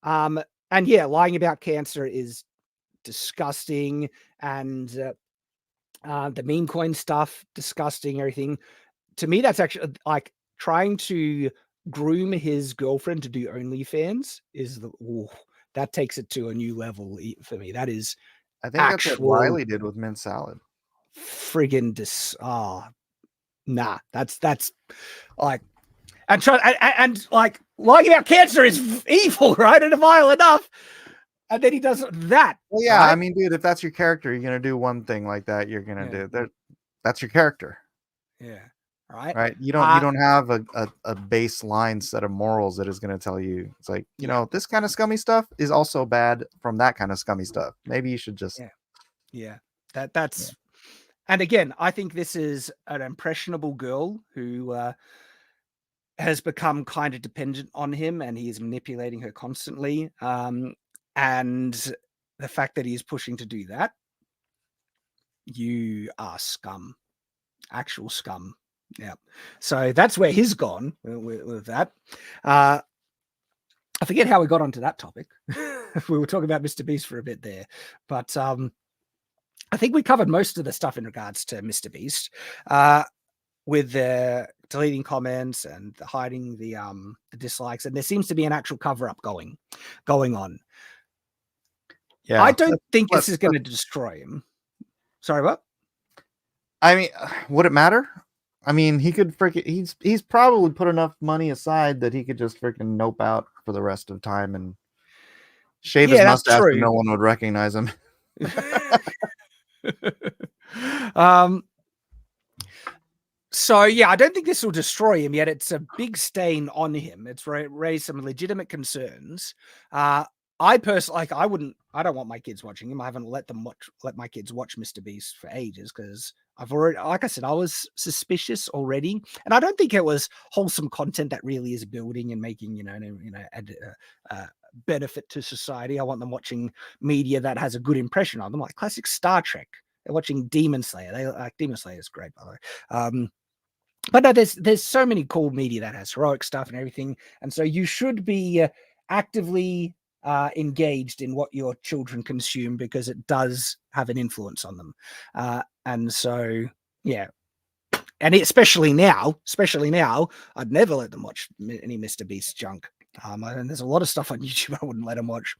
And yeah, lying about cancer is disgusting, and the meme coin stuff, disgusting, everything. To me, that's actually like trying to groom his girlfriend to do OnlyFans that takes it to a new level for me. That is, I think that's what Riley did with mint salad. Friggin' nah. That's like, and like lying about cancer is evil, right? And vile enough. And then he does that. Well, yeah, right? I mean, dude, if that's your character, you're gonna do one thing like that. You're gonna do that. That's your character. Yeah. Right. Right. You don't have a baseline set of morals that is going to tell you, it's like, this kind of scummy stuff is also bad from that kind of scummy stuff. Maybe you should just. Yeah. That's. And again, I think this is an impressionable girl who has become kind of dependent on him, and he is manipulating her constantly. And the fact that he is pushing to do that, you are scum, actual scum. Yeah. So that's where he's gone with that. I forget how we got onto that topic. We were talking about Mr. Beast for a bit there, but I think we covered most of the stuff in regards to Mr. Beast, with the deleting comments and the hiding the dislikes, and there seems to be an actual cover up going on. Yeah, I don't think this is going to destroy him. Sorry, what? I mean, would it matter? I mean, he could he's probably put enough money aside that he could just freaking nope out for the rest of time and shave his mustache and no one would recognize him. So yeah, I don't think this will destroy him yet. It's a big stain on him. It's raised some legitimate concerns. I personally, like, I don't want my kids watching him. I haven't let my kids watch Mr. Beast for ages because I've already, like I said, I was suspicious already, and I don't think it was wholesome content that really is building and making, benefit to society. I want them watching media that has a good impression on them, like classic Star Trek. They're watching Demon Slayer. They like Demon Slayer is great, by the way. But no, there's so many cool media that has heroic stuff and everything, and so you should be actively engaged in what your children consume because it does have an influence on them. And so, yeah. And especially now, I'd never let them watch any Mr. Beast junk. And there's a lot of stuff on YouTube I wouldn't let them watch.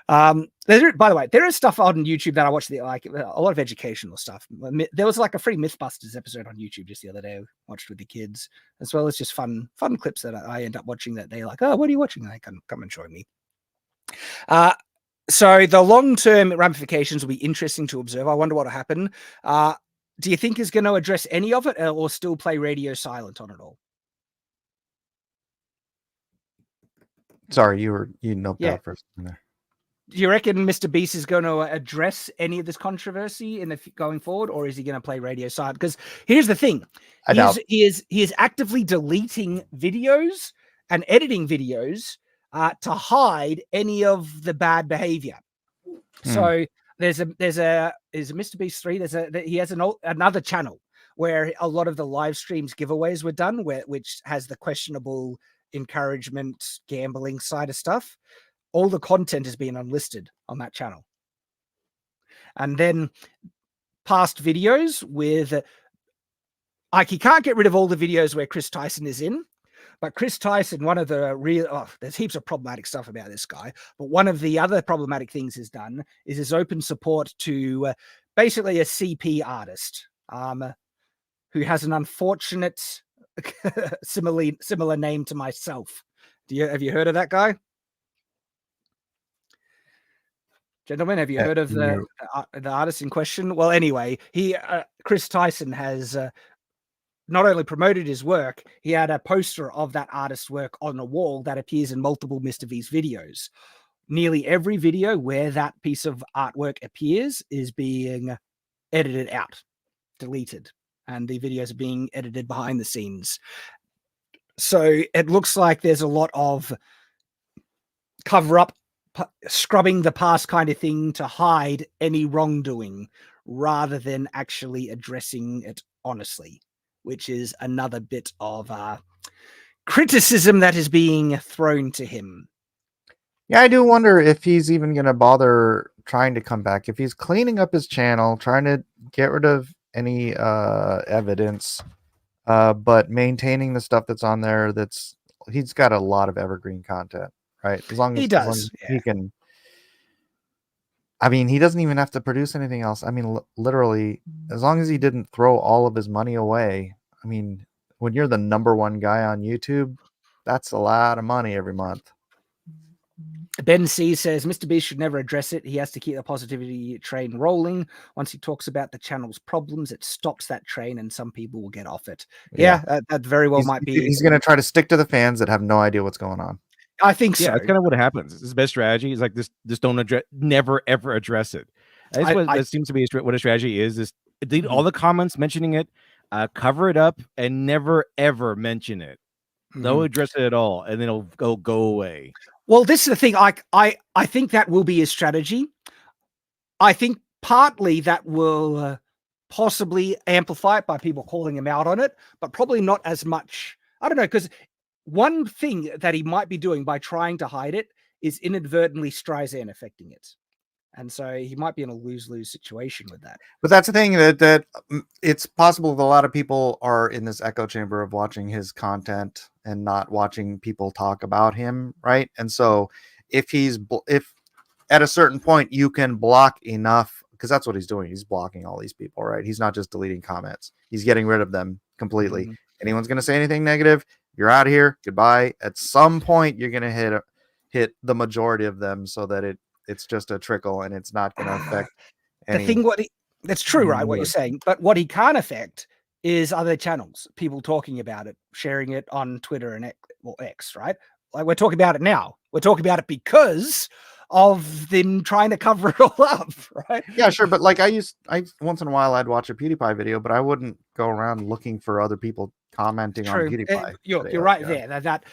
By the way, there is stuff on YouTube that I watch, like a lot of educational stuff. There was like a free Mythbusters episode on YouTube just the other day I watched with the kids, as well as just fun clips that I end up watching that they're like, oh, what are you watching? And they come and join me. So the long-term ramifications will be interesting to observe. I wonder what will happen. Do you think he's going to address any of it or still play radio silent on it all? Sorry, you noped out for a second there. Do you reckon Mr. Beast is going to address any of this controversy going forward, or is he going to play radio silent? Because here's the thing: he is actively deleting videos and editing videos to hide any of the bad behavior. So there's Mr. Beast 3. He has another channel where a lot of the live streams giveaways were done, which has the questionable encouragement gambling side of stuff. All the content is being unlisted on that channel. And then past videos with, like, he can't get rid of all the videos where Chris Tyson is in, but Chris Tyson, one of the there's heaps of problematic stuff about this guy, but one of the other problematic things he's done is his open support to basically a CP artist who has an unfortunate similar name to myself. Have you heard of that guy? Gentlemen, have you heard of the artist in question? Well, anyway, Chris Tyson has not only promoted his work, he had a poster of that artist's work on a wall that appears in multiple Mr. Beast videos. Nearly every video where that piece of artwork appears is being edited out, deleted, and the videos are being edited behind the scenes. So it looks like there's a lot of cover up, scrubbing the past kind of thing to hide any wrongdoing rather than actually addressing it honestly, which is another bit of criticism that is being thrown to him. Yeah, I do wonder if he's even going to bother trying to come back. If he's cleaning up his channel, trying to get rid of any evidence, but maintaining the stuff that's on there, he's got a lot of evergreen content. Right, as long as he can. I mean, he doesn't even have to produce anything else. I mean, literally, as long as he didn't throw all of his money away. I mean, when you're the #1 guy on YouTube, that's a lot of money every month. Ben C says Mr. Beast should never address it. He has to keep the positivity train rolling. Once he talks about the channel's problems, it stops that train, and some people will get off it. Yeah, that very well might be. He's going to try to stick to the fans that have no idea what's going on. I think so. Yeah, that's kind of what happens. His best strategy is like this: just don't never ever address it. That's what seems to be what a strategy is delete all the comments mentioning it, cover it up, and never ever mention it. Don't address it at all, and then it'll go away. Well, this is the thing. I think that will be his strategy. I think partly that will possibly amplify it by people calling him out on it, but probably not as much. I don't know, because one thing that he might be doing by trying to hide it is inadvertently Streisand affecting it. And so he might be in a lose-lose situation with that. But that's the thing that it's possible that a lot of people are in this echo chamber of watching his content and not watching people talk about him, right? And so if at a certain point you can block enough, because that's what he's doing. He's blocking all these people, right? He's not just deleting comments. He's getting rid of them completely. Anyone's going to say anything negative, you're out of here. Goodbye. At some point, you're going to hit the majority of them so that it's just a trickle and it's not going to affect any. The thing, that's true, right? What you're saying, but what he can't affect is other channels, people talking about it, sharing it on Twitter and X, right? Like we're talking about it now. We're talking about it because of them trying to cover it all up, right? Yeah, sure, but like I once in a while I'd watch a PewDiePie video, but I wouldn't go around looking for other people commenting on True. PewDiePie. You're videos, right yeah. there. That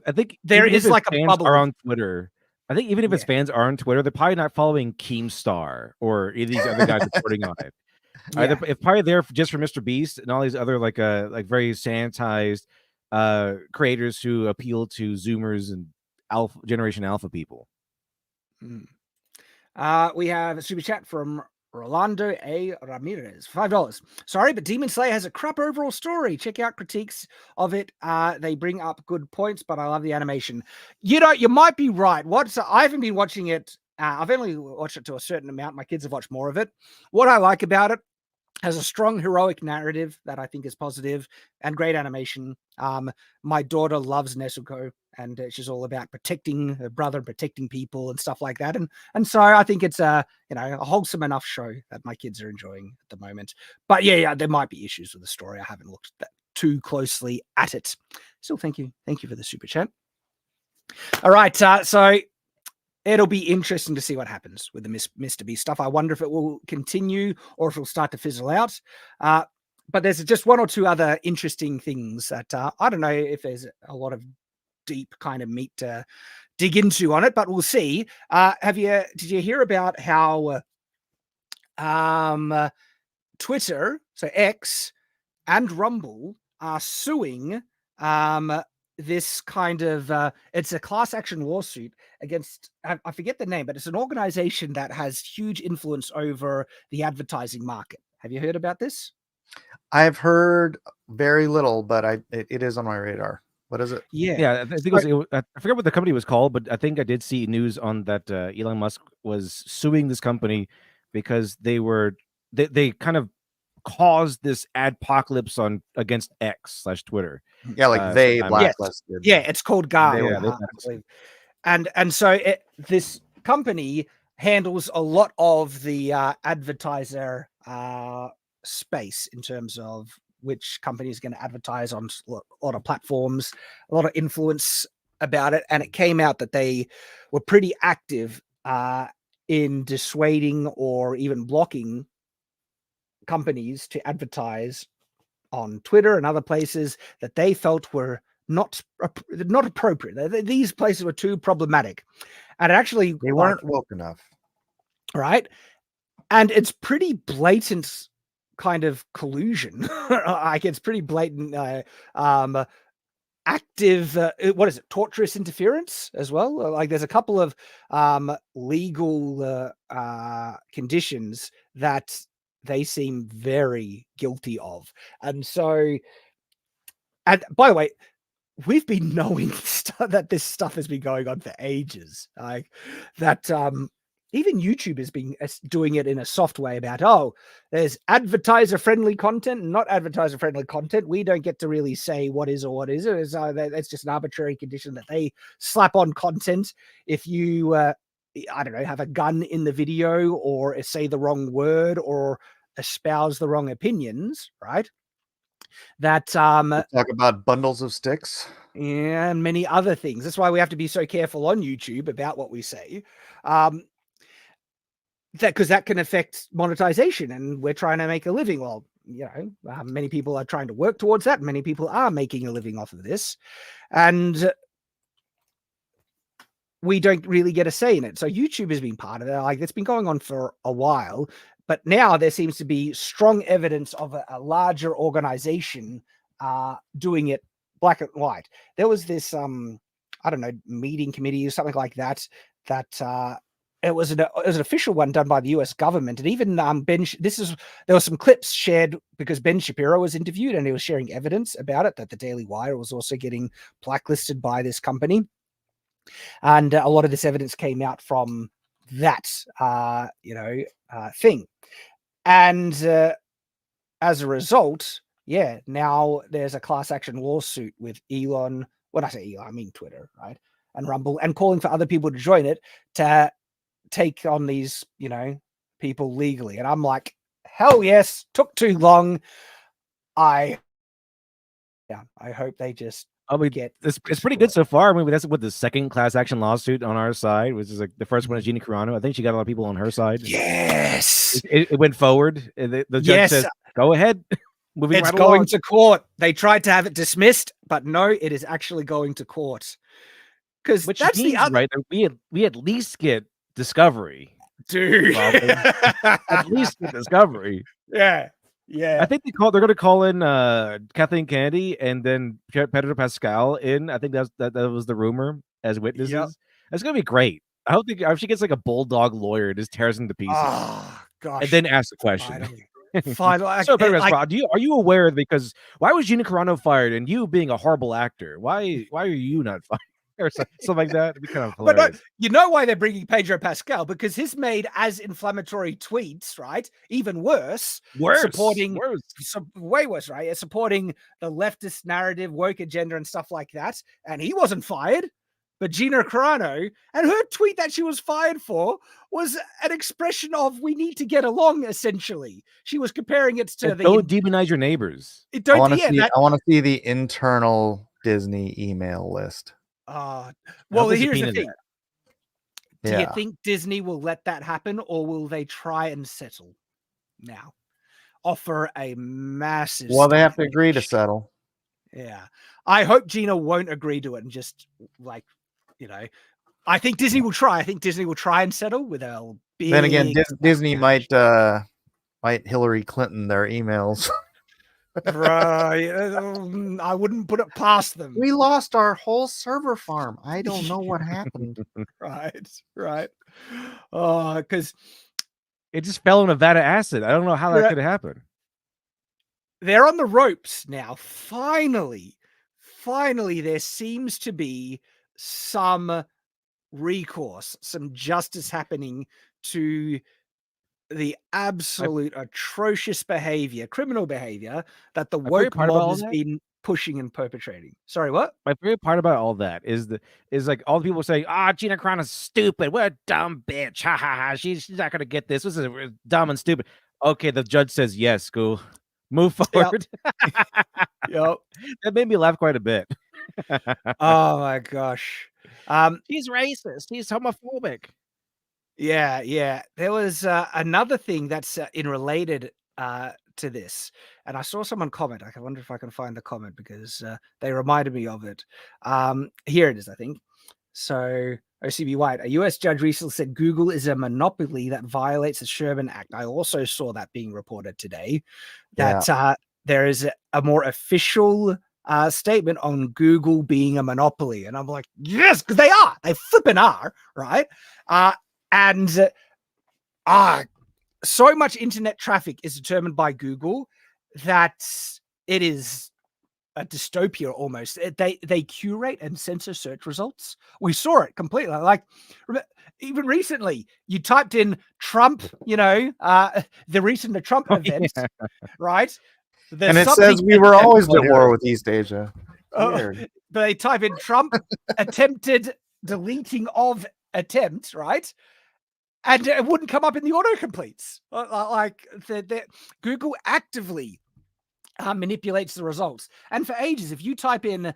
I think there even if is his like a fans bubble are of- on Twitter. I think even if his Yeah. fans are on Twitter, they're probably not following Keemstar or any of these other guys reporting on it. Yeah. If probably there just for Mr. Beast and all these other like very sanitized creators who appeal to Zoomers and Generation Alpha people. Mm. We have a super chat from Rolando A. Ramirez, $5. Sorry, but Demon Slayer has a crap overall story. Check out critiques of it. They bring up good points, but I love the animation. You know, you might be right. I haven't been watching it. I've only watched it to a certain amount. My kids have watched more of it. What I like about it has a strong heroic narrative that I think is positive and great animation. My daughter loves Nezuko, and she's all about protecting her brother and protecting people and stuff like that. And so I think it's a wholesome enough show that my kids are enjoying at the moment. But yeah, there might be issues with the story. I haven't looked too closely at it. Still, thank you for the super chat. All right, so it'll be interesting to see what happens with the Mr. Beast stuff. I wonder if it will continue or if it'll start to fizzle out. But there's just one or two other interesting things that I don't know if there's a lot of deep kind of meat to dig into on it, but we'll see. Did you hear about how Twitter, so X, and Rumble are suing this kind of it's a class action lawsuit against I forget the name, but it's an organization that has huge influence over the advertising market. Have you heard about this? I've heard very little, but it is on my radar. What is it? Yeah, I think I forget what the company was called, but I think I did see news on that Elon Musk was suing this company because they kind of caused this adpocalypse against X/Twitter. Yeah, like they blacklisted. Yeah, it's called GAR. Yeah, I believe. And so this company handles a lot of the advertiser space in terms of which company is going to advertise on a lot of platforms, a lot of influence about it. And it came out that they were pretty active in dissuading or even blocking companies to advertise on Twitter and other places that they felt were not appropriate. These places were too problematic. And actually They weren't woke enough. Right. And it's pretty blatant kind of collusion. Like it's pretty blatant active what is it, torturous interference as well. Like there's a couple of legal conditions that they seem very guilty of. And so, and by the way, we've been knowing that this stuff has been going on for ages. Like that even YouTube has been doing it in a soft way about, there's advertiser-friendly content and not advertiser-friendly content. We don't get to really say what is or what isn't. It's just an arbitrary condition that they slap on content. If you, I don't know, have a gun in the video or say the wrong word or espouse the wrong opinions, right? That talk about bundles of sticks. Yeah, and many other things. That's why we have to be so careful on YouTube about what we say. Because that can affect monetization, and we're trying to make a living. Well, many people are trying to work towards that. Many people are making a living off of this, and we don't really get a say in it. So YouTube has been part of it. Like it's been going on for a while, but now there seems to be strong evidence of a larger organization doing it black and white. There was this I don't know, meeting committee or something like that it was an official one done by the US government. And even there were some clips shared because Ben Shapiro was interviewed and he was sharing evidence about it, that the Daily Wire was also getting blacklisted by this company. And a lot of this evidence came out from that thing. And as a result, now there's a class action lawsuit with Elon. When I say Elon, I mean Twitter, right? And Rumble, and calling for other people to join it to take on these, people legally. And I'm like, hell yes, took too long. I hope they just I mean, get it's pretty good so far. I mean, that's what the second class action lawsuit on our side, which is like the first one is Gina Carano. I think she got a lot of people on her side. Yes. It went forward. And the judge Yes. says, "Go ahead." Moving It's right going along. to court. They tried to have it dismissed, but no, it is actually going to court. Because Which that's means, the other, right? That we at least get discovery. dude. At least get discovery. Yeah. I think they're going to call in Kathleen Kennedy and then Pedro Pascal in. I think that was the rumor as witnesses. Yep. That's going to be great. I hope she gets like a bulldog lawyer and just tears them to pieces. Oh gosh. And then ask the question. Finally. So, Pedro Pascal, are you aware? Because why was Gina Carano fired? And you being a horrible actor, why are you not fired? Or something like that. It'd be kind of hilarious. But no, you know why they're bringing Pedro Pascal? Because he's made as inflammatory tweets, right? Even worse. Supporting way worse, right? Supporting the leftist narrative, woke agenda, and stuff like that. And he wasn't fired. But Gina Carano, and her tweet that she was fired for was an expression of "we need to get along." Essentially, she was comparing it to don't demonize your neighbors. I want to see the internal Disney email list. Well, here's the thing. Do you think Disney will let that happen, or will they try and settle now? Offer a massive. Well, they have to agree to settle. Yeah, I hope Gina won't agree to it and just I think Disney will try. I think Disney will try and settle with a big. Then again, Disney might Hillary Clinton their emails. Right. I wouldn't put it past them. We lost our whole server farm. I don't know what happened. Right. Because it just fell in a vat of acid. I don't know how that could happen. They're on the ropes now. Finally, there seems to be some recourse, some justice happening to the absolute atrocious behavior, criminal behavior that the woke mob has been pushing and perpetrating. Sorry, what? My favorite part about all that is like all the people saying, Gina Carano's stupid. What a dumb bitch. Ha ha ha. She's not gonna get this. This is dumb and stupid. Okay, the judge says yes, go. Move forward. Yep. That made me laugh quite a bit. Oh my gosh. He's racist. He's homophobic. Yeah. There was another thing that's related to this, and I saw someone comment. I wonder if I can find the comment because they reminded me of it. Here it is, I think. So, OCB White, a U.S. judge recently said Google is a monopoly that violates the Sherman Act. I also saw that being reported today. That there is a more official statement on Google being a monopoly, and I'm like, yes, because they are. They flipping are, right? And so much internet traffic is determined by Google that it is a dystopia almost. They curate and censor search results. We saw it completely. Like even recently, you typed in Trump, the recent Trump event, right? And it says we were always at war with East Asia. But they type in Trump attempted deleting of attempt, right? And it wouldn't come up in the autocompletes. Like Google actively manipulates the results. And for ages, if you type in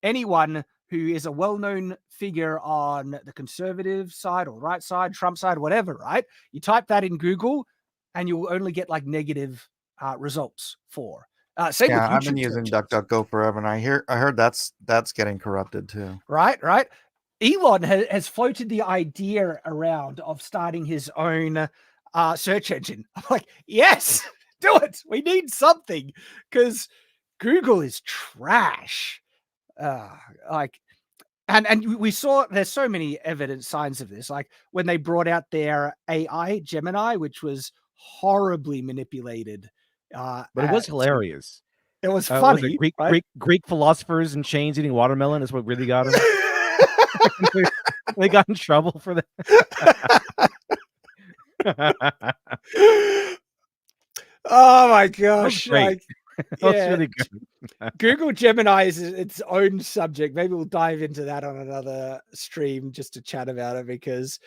anyone who is a well-known figure on the conservative side or right side, Trump side, whatever, right? You type that in Google and you'll only get like negative results for. Same with YouTube I've been using DuckDuckGo forever, and I heard that's getting corrupted too. Right. Elon has floated the idea around of starting his own search engine. I'm like, yes, do it. We need something because Google is trash. And we saw there's so many evidence signs of this. Like when they brought out their AI Gemini, which was horribly manipulated. But it was hilarious. It was funny. Greek philosophers in chains eating watermelon is what really got them. They got in trouble for that. Oh my gosh! That was really good. Google Gemini is its own subject. Maybe we'll dive into that on another stream just to chat about it because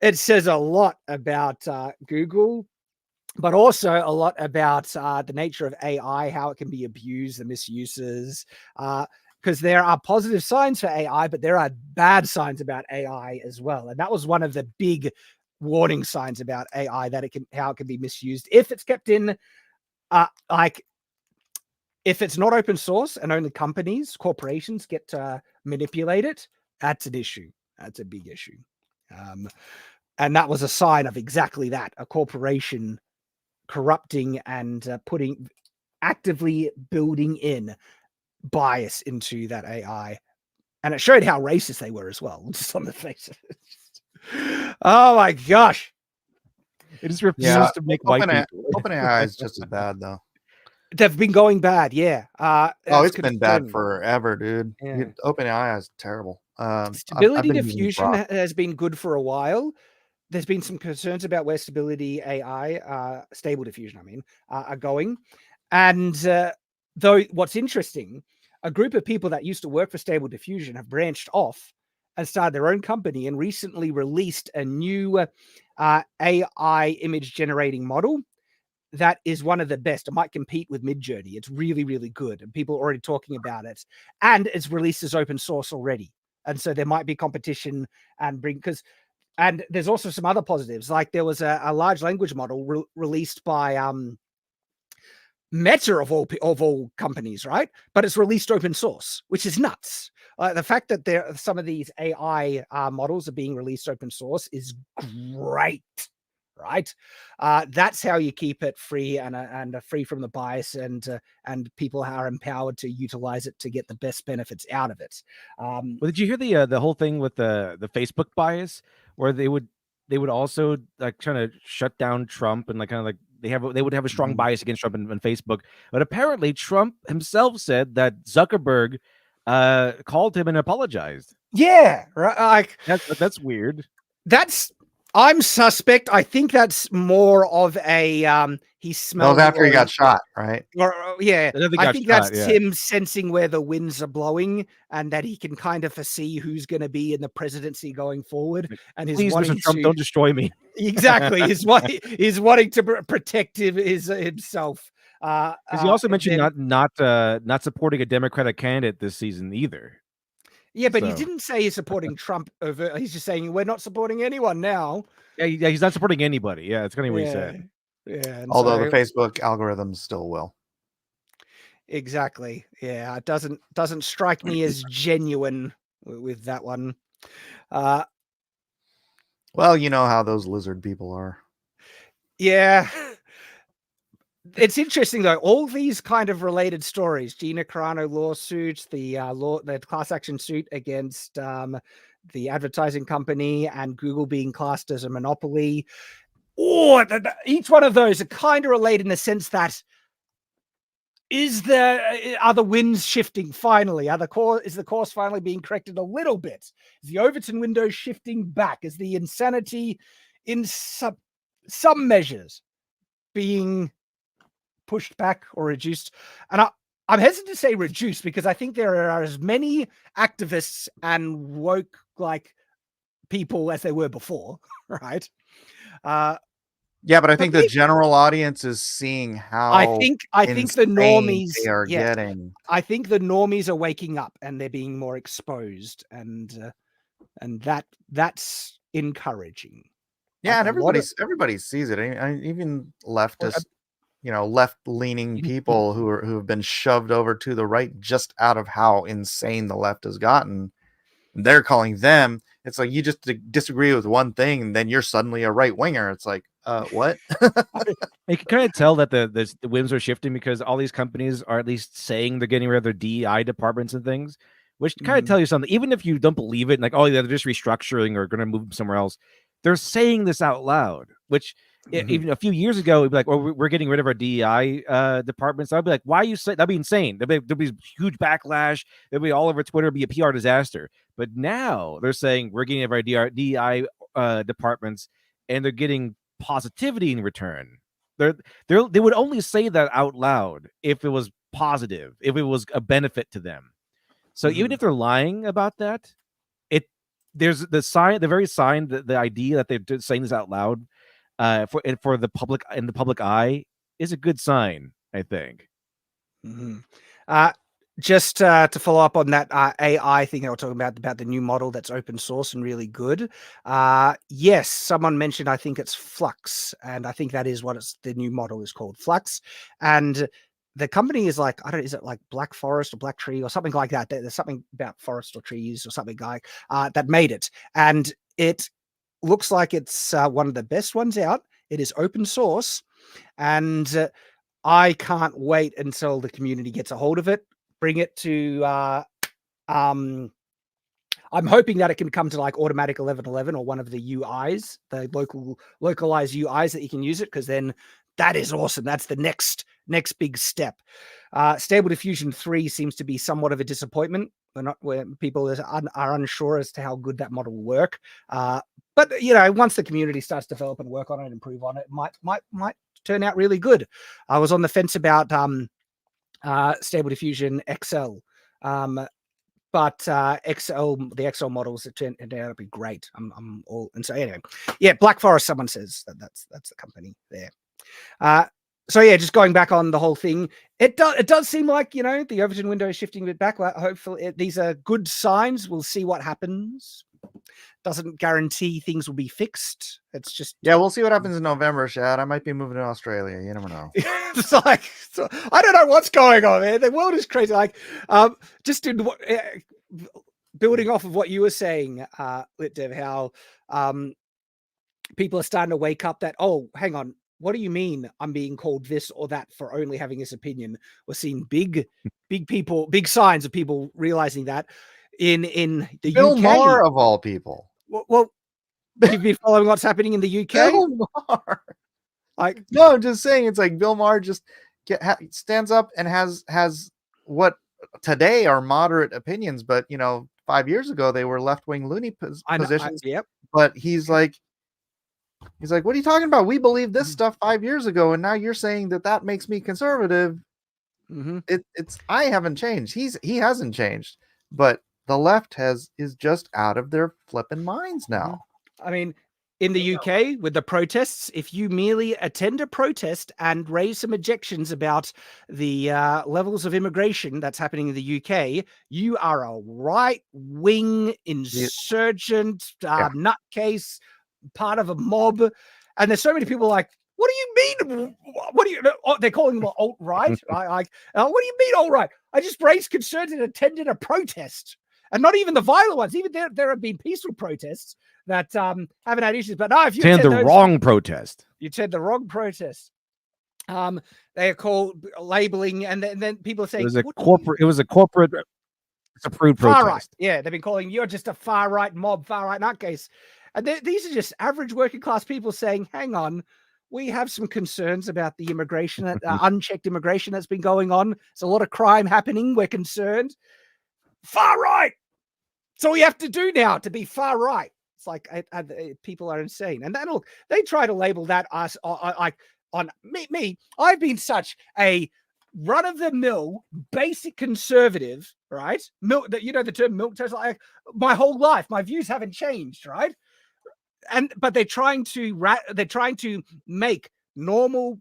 it says a lot about Google, but also a lot about the nature of AI, how it can be abused, the misuses. because there are positive signs for AI, but there are bad signs about AI as well. And that was one of the big warning signs about AI, that how it can be misused if it's kept in, like, if it's not open source and only corporations get to manipulate it. That's an issue. That's a big issue. And that was a sign of exactly that, a corporation corrupting and actively building in bias into that AI. And it showed how racist they were as well, just on the face of it. Oh my gosh. It just refuses to make white people. OpenAI is just as bad, though. They've been going bad, yeah. It's been bad forever, dude. Yeah. OpenAI is terrible. Stability diffusion has been good for a while. There's been some concerns about where stable diffusion, are going. And though what's interesting, a group of people that used to work for Stable Diffusion have branched off and started their own company and recently released a new AI image generating model that is one of the best. It might compete with Midjourney. It's really, really good. And people are already talking about it. And it's released as open source already. And so there might be competition and and there's also some other positives. Like there was a large language model released by Meta of all companies, right? But it's released open source, which is nuts. The fact that some of these AI models are being released open source is great, right? That's how you keep it free and free from the bias, and people are empowered to utilize it to get the best benefits out of it. Well, did you hear the whole thing with the Facebook bias, where they would also like trying to shut down Trump, and like kind of like they would have a strong bias against Trump and Facebook, but apparently Trump himself said that Zuckerberg called him and apologized. Yeah, right. Like that's weird. I'm suspect. I think that's more of a he smelled. That was after he got shot, right? Or yeah, I think that's him sensing where the winds are blowing, and that he can kind of foresee who's going to be in the presidency going forward. And please, Mr. Trump, don't destroy me. Exactly, he's wanting to protect himself. Because he also mentioned not supporting a Democratic candidate this season either. Yeah, but he didn't say he's supporting Trump over. He's just saying we're not supporting anyone now. Yeah, he's not supporting anybody. Yeah, it's kind of what he said. Yeah, although the Facebook algorithms still will. Exactly. Yeah, it doesn't strike me as genuine with that one. Well, you know how those lizard people are. Yeah. It's interesting though. All these kind of related stories: Gina Carano lawsuit, the class action suit against the advertising company, and Google being classed as a monopoly. Each one of those are kind of related in the sense that are the winds shifting finally? Is the course finally being corrected a little bit? Is the Overton window shifting back? Is the insanity in some measures being pushed back or reduced? And I'm hesitant to say reduced, because I think there are as many activists and woke like people as there were before, right? Yeah, but I think the general audience is seeing how I think the normies they are getting. I think the normies are waking up and they're being more exposed, and that's encouraging. Yeah, and everybody sees it. Even leftist, left-leaning people who have been shoved over to the right just out of how insane the left has gotten. They're calling them. It's like you just disagree with one thing, and then you're suddenly a right winger. It's like, what? You can kind of tell that the winds are shifting, because all these companies are at least saying they're getting rid of their DEI departments and things, which kind of tell you something. Even if you don't believe it, like, oh yeah, they're just restructuring or going to move them somewhere else, they're saying this out loud. Which even a few years ago, it'd be like, oh, we're getting rid of our DEI departments. I'd be like, why are you saying that'd be insane? There'd be huge backlash. It'd be all over Twitter. It'd be a PR disaster. But now they're saying we're getting rid of our DEI departments, and they're getting positivity in return. They would only say that out loud if it was positive, if it was a benefit to them. So even if they're lying about that, there's the very sign, the idea that they're saying this out loud for the public, in the public eye, is a good sign, I think. just to follow up on that AI thing I was talking about the new model that's open source and really good. Yes, someone mentioned, I think it's Flux, and I think that is what the new model is called, Flux. And the company is like, is it like Black Forest or Black Tree or something like that? There's something about forest or trees or something like that made it. And it looks like it's one of the best ones out. It is open source, and I can't wait until the community gets a hold of it. Bring it to I'm hoping that it can come to like Automatic 1111 or one of the UIs, the localized UIs that you can use it, because then that is awesome. That's the next big step. Stable Diffusion 3 seems to be somewhat of a disappointment. Where people are unsure as to how good that model will work. But once the community starts to develop and work on it, improve on it, might turn out really good. I was on the fence about Stable Diffusion XL, but the XL models turned out to be great. I'm all, and so anyway, yeah, Black Forest. Someone says that's the company there. So yeah, just going back on the whole thing, it does seem like the Overton window is shifting a bit back. Hopefully, these are good signs. We'll see what happens. Doesn't guarantee things will be fixed. It's just we'll see what happens in November, Shad. I might be moving to Australia. You never know. It's like, I don't know what's going on, man. The world is crazy. Like, just building off of what you were saying, Litdev, how people are starting to wake up that, oh, hang on, what do you mean I'm being called this or that for only having this opinion? We're seeing big signs of people realizing that in the Bill UK. Maher of all people. Well, you've been following what's happening in the UK. Bill Maher. No, I'm just saying, it's like Bill Maher just stands up and has what today are moderate opinions, but 5 years ago they were left-wing loony positions. Yep. But he's like, what are you talking about? We believed this stuff 5 years ago, and now you're saying that makes me conservative. Mm-hmm. I haven't changed. He hasn't changed, but the left is just out of their flipping minds now. I mean, in the UK with the protests, if you merely attend a protest and raise some objections about the levels of immigration that's happening in the UK, you are a right-wing insurgent nutcase, part of a mob. And there's so many people like, what do you mean? What do you? They're calling them alt-right. What do you mean alt-right? I just raised concerns and attended a protest. And not even the violent ones. Even there have been peaceful protests that haven't had issues. But no, if you attend the wrong protest, you attend the wrong protest. They are called labeling, and then people are saying it was a corporate approved protest. Far right. Yeah, they've been calling you're just a far right mob, far right nutcase. And these are just average working class people saying, hang on, we have some concerns about the immigration, unchecked immigration that's been going on. There's a lot of crime happening. We're concerned. Far right. It's all you have to do now to be far right. It's like people are insane. And they try to label that us like on me. I've been such a run-of-the-mill basic conservative, right? Milk, the term milk toast, like my whole life. My views haven't changed, right? But they're trying to make normal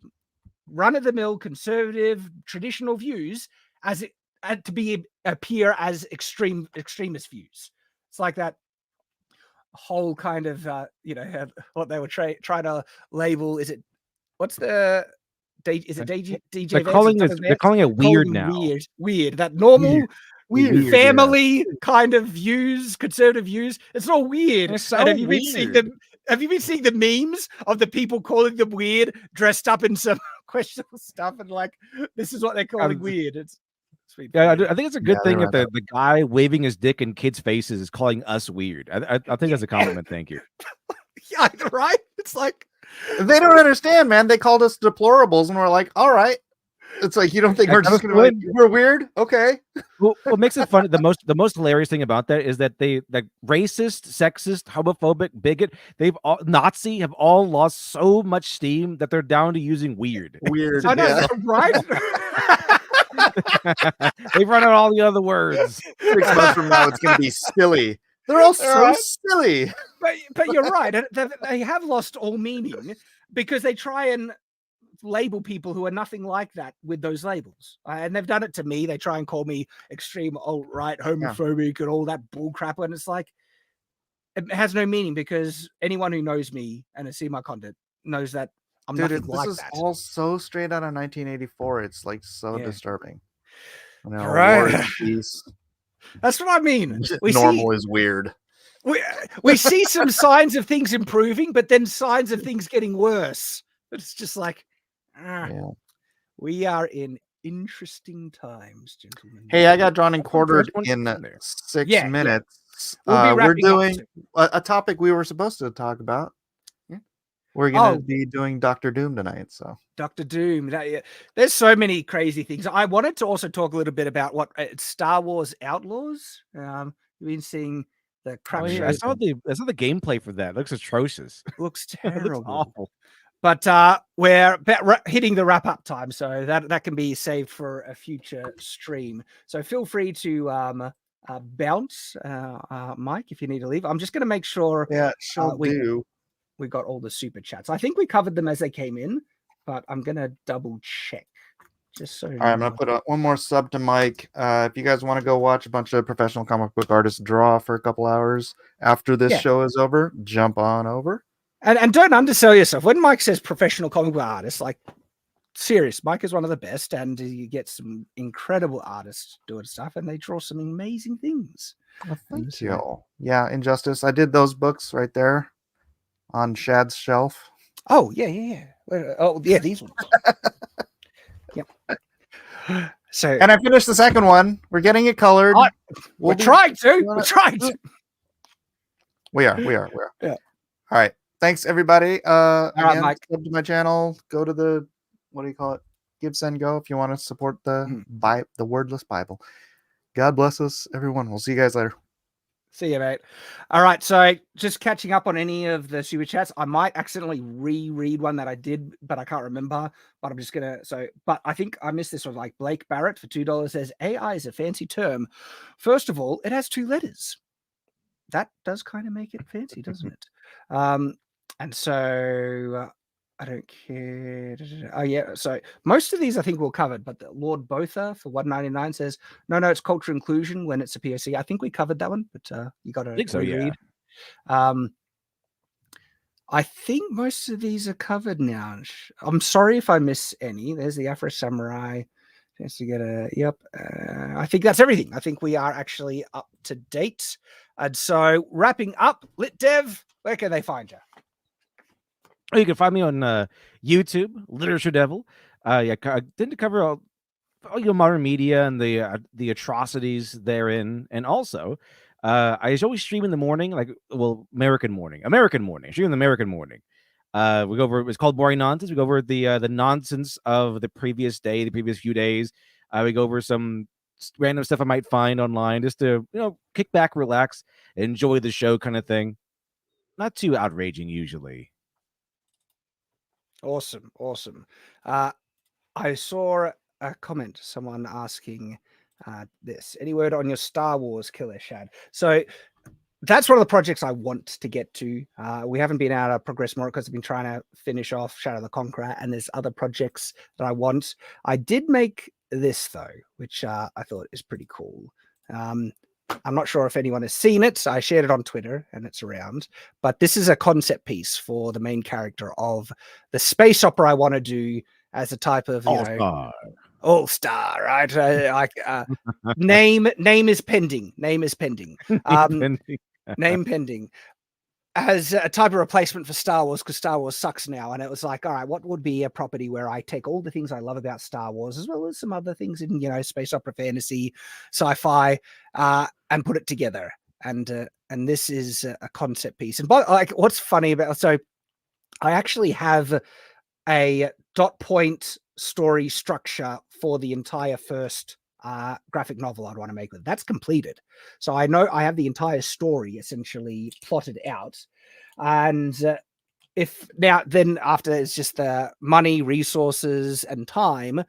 run-of-the-mill conservative traditional views appear as extremist views. It's like that whole kind of what they were trying to label. Is it DJ? They're calling it weird now. Weird. That normal weird family kind of views, conservative views. It's all weird. It's so and have you weird. Have you been seeing the memes of the people calling them weird, dressed up in some questionable stuff, and like this is what they're calling weird? It's sweet. Yeah, I think it's a good thing if the guy waving his dick in kids' faces is calling us weird. I think that's a compliment. Thank you. Yeah, right. It's like they don't understand, man. They called us deplorables, and we're like, all right. It's like, you don't think we're just gonna we're weird? Okay. Well, what makes it funny, the most hilarious thing about that is that racist, sexist, homophobic, bigot, Nazi have all lost so much steam that they're down to using weird. Weird. I know, right? They've run out all the other words. 6 months from now, it's gonna be silly. They're all so silly. But you're right. They have lost all meaning because they try and label people who are nothing like that with those labels, and they've done it to me. They try and call me extreme alt-right, homophobic, and all that bull crap, and it's like it has no meaning because anyone who knows me and has seen my content knows that I'm nothing like this is that. all so straight out of 1984. It's like so disturbing. You know, Right. War and Peace. That's what I mean. Normal is weird. We see some signs of things improving, but then signs of things getting worse. It's just like, we are in interesting times, gentlemen. Hey, I got drawn and quartered in 6 minutes. We're doing a topic we were supposed to talk about. We're going to be doing Dr. Doom tonight. So Dr. Doom. There's so many crazy things. I wanted to also talk a little bit about what Star Wars Outlaws. You've been seeing the crap show. I saw the gameplay for that. It looks atrocious. Looks terrible. It looks awful. But we're hitting the wrap up time, so that can be saved for a future stream. So feel free to bounce, Mike, if you need to leave. I'm just going to make sure. Yeah, she'll do. We got all the super chats. I think we covered them as they came in, but I'm going to double check. Just so. All right, I'm going to put one more sub to Mike. If you guys want to go watch a bunch of professional comic book artists draw for a couple hours after this show is over, jump on over. And don't undersell yourself. When Mike says professional comic book artist, like serious, Mike is one of the best, and you get some incredible artists doing stuff, and they draw some amazing things. Well, thank you. Yeah, Injustice. I did those books right there on Shad's shelf. Oh, yeah. Oh, yeah, these ones. Yep. So, and I finished the second one. We're getting it colored. We're trying to. We're trying to. We are. Yeah. All right. Thanks, everybody. All right, Mike. Sub to my channel. Go to the, what do you call it? Give, send, go if you want to support the wordless Bible. God bless us, everyone. We'll see you guys later. See you, mate. All right. So just catching up on any of the super chats. I might accidentally reread one that I did, but I can't remember. But I'm just going to. But I think I missed this one. Like Blake Barrett for $2 says AI is a fancy term. First of all, it has 2 letters. That does kind of make it fancy, doesn't it? And so I don't care. Oh, yeah. So most of these I think we'll covered, but the Lord Botha for $1.99 says, no, it's cultural inclusion when it's a POC. I think we covered that one, but you got to read. I think most of these are covered now. I'm sorry if I miss any. There's the Afro Samurai. Chance to get I think that's everything. I think we are actually up to date. And so wrapping up, Lit Dev, where can they find you? You can find me on YouTube, Literature Devil. I tend to cover all your modern media and the atrocities therein, and also I always stream in the morning, American morning. Stream in the American morning. We go over. It's called Boring Nonsense. We go over the nonsense of the previous day, the previous few days. We go over some random stuff I might find online, just to kick back, relax, enjoy the show, kind of thing. Not too outraging usually. Awesome. I saw a comment, someone asking this. Any word on your Star Wars killer, Shad? So that's one of the projects I want to get to. We haven't been able to progress more because I've been trying to finish off Shadow the Conqueror, and there's other projects that I want. I did make this, though, which I thought is pretty cool. I'm not sure if anyone has seen it. I shared it on Twitter and it's around, but this is a concept piece for the main character of the space opera I want to do as a type of, all-star, right? Name is pending. Name pending. As a type of replacement for Star Wars, because Star Wars sucks now. And it was like, all right, what would be a property where I take all the things I love about Star Wars, as well as some other things in, space opera, fantasy, sci-fi, and put it together. And this is a concept piece. And what's funny about, so I actually have a dot point story structure for the entire first graphic novel I'd want to make with. That's completed. So I know I have the entire story essentially plotted out. And then after it's just the money, resources, and time,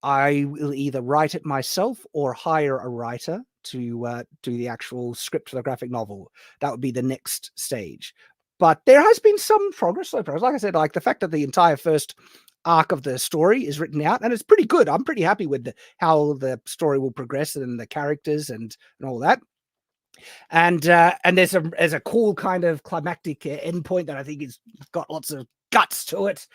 I will either write it myself or hire a writer to do the actual script for the graphic novel. That would be the next stage. But there has been some progress. Like I said, like the fact that the entire first arc of the story is written out, and it's pretty good. I'm pretty happy with how the story will progress and the characters and all that. And there's a cool kind of climactic endpoint that I think is got lots of guts to it.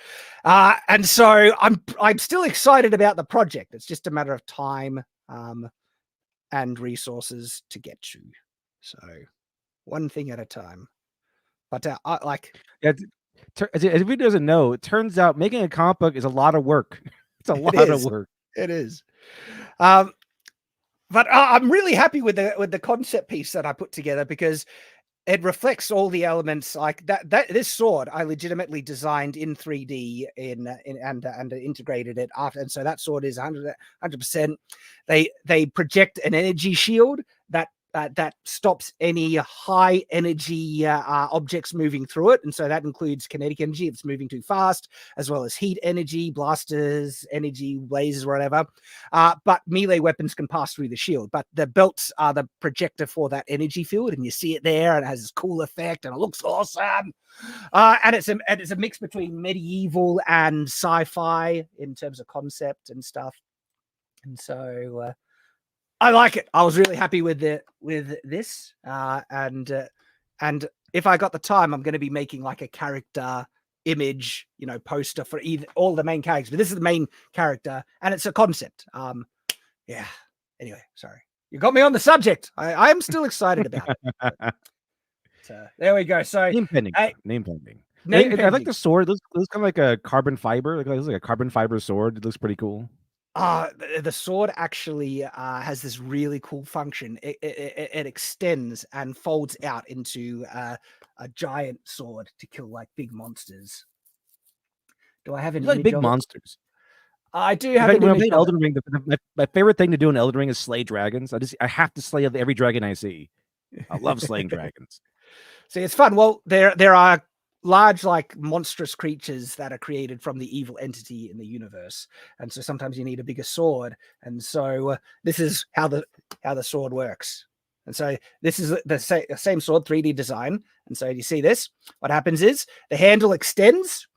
And so I'm still excited about the project. It's just a matter of time and resources to get to. So one thing at a time. But I like. Yeah, as if he doesn't know, it turns out making a comic book is a lot of work. It's a lot of work. It is. But I'm really happy with the concept piece that I put together, because it reflects all the elements like that. This sword I legitimately designed in 3D and integrated it after, and so that sword is 100%. They project an energy shield that stops any high energy objects moving through it. And so that includes kinetic energy if it's moving too fast, as well as heat energy, blasters, energy, lasers, whatever. But melee weapons can pass through the shield. But the belts are the projector for that energy field, and you see it there, and it has this cool effect, and it looks awesome. And it's a mix between medieval and sci-fi in terms of concept and stuff. And so I like it. I was really happy with this, and if I got the time, I'm going to be making like a character image, poster for all the main characters. But this is the main character, and it's a concept. Yeah. Anyway, sorry, you got me on the subject. I am still excited about it. So there we go. So name pending. I like the sword. It looks kind of like a carbon fiber. It looks like a carbon fiber sword. It looks pretty cool. The sword actually has this really cool function. It extends and folds out into a giant sword to kill like big monsters. Do I have any like big monsters? I do have. When I played Elden Ring, my favorite thing to do in Elden Ring is slay dragons. I have to slay every dragon I see. I love slaying dragons. See, it's fun. Well, there are large, like monstrous creatures that are created from the evil entity in the universe, and so sometimes you need a bigger sword. And so this is how the sword works. And so this is the same sword, 3D design. And so you see this. What happens is the handle extends,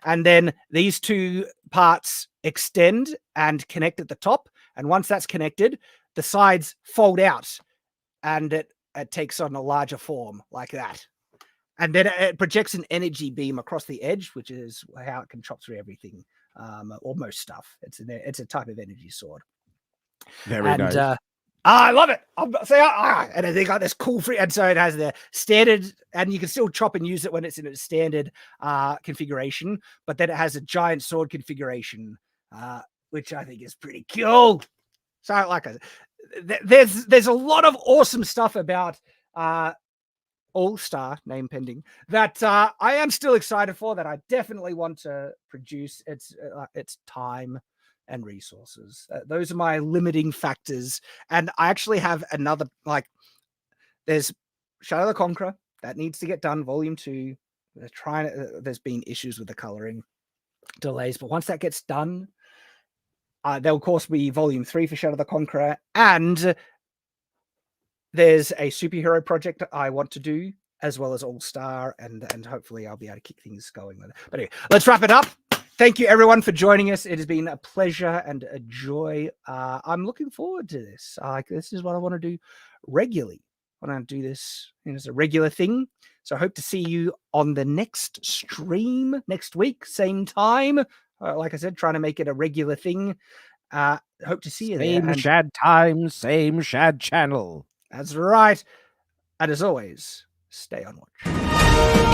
and then these two parts extend and connect at the top. And once that's connected, the sides fold out, and it takes on a larger form like that. And then it projects an energy beam across the edge, which is how it can chop through everything, or most stuff. It's a type of energy sword. Very nice. I love it. And they got this cool free, and so it has the standard, and you can still chop and use it when it's in its standard configuration. But then it has a giant sword configuration, which I think is pretty cool. So, there's a lot of awesome stuff about All-Star, name pending, that I am still excited for, that I definitely want to produce. It's time and resources. Those are my limiting factors. And I actually have another, there's Shadow the Conqueror that needs to get done, volume 2. There's been issues with the coloring delays, but once that gets done, there'll of course be volume 3 for Shadow the Conqueror, and there's a superhero project I want to do, as well as All-Star, and hopefully I'll be able to kick things going with it. But anyway, let's wrap it up. Thank you, everyone, for joining us. It has been a pleasure and a joy. I'm looking forward to this. This is what I want to do regularly. I want to do this as a regular thing. So I hope to see you on the next stream next week, same time. Like I said, trying to make it a regular thing. Hope to see you there. Same Shad time, same Shad channel. That's right. And as always, stay on watch.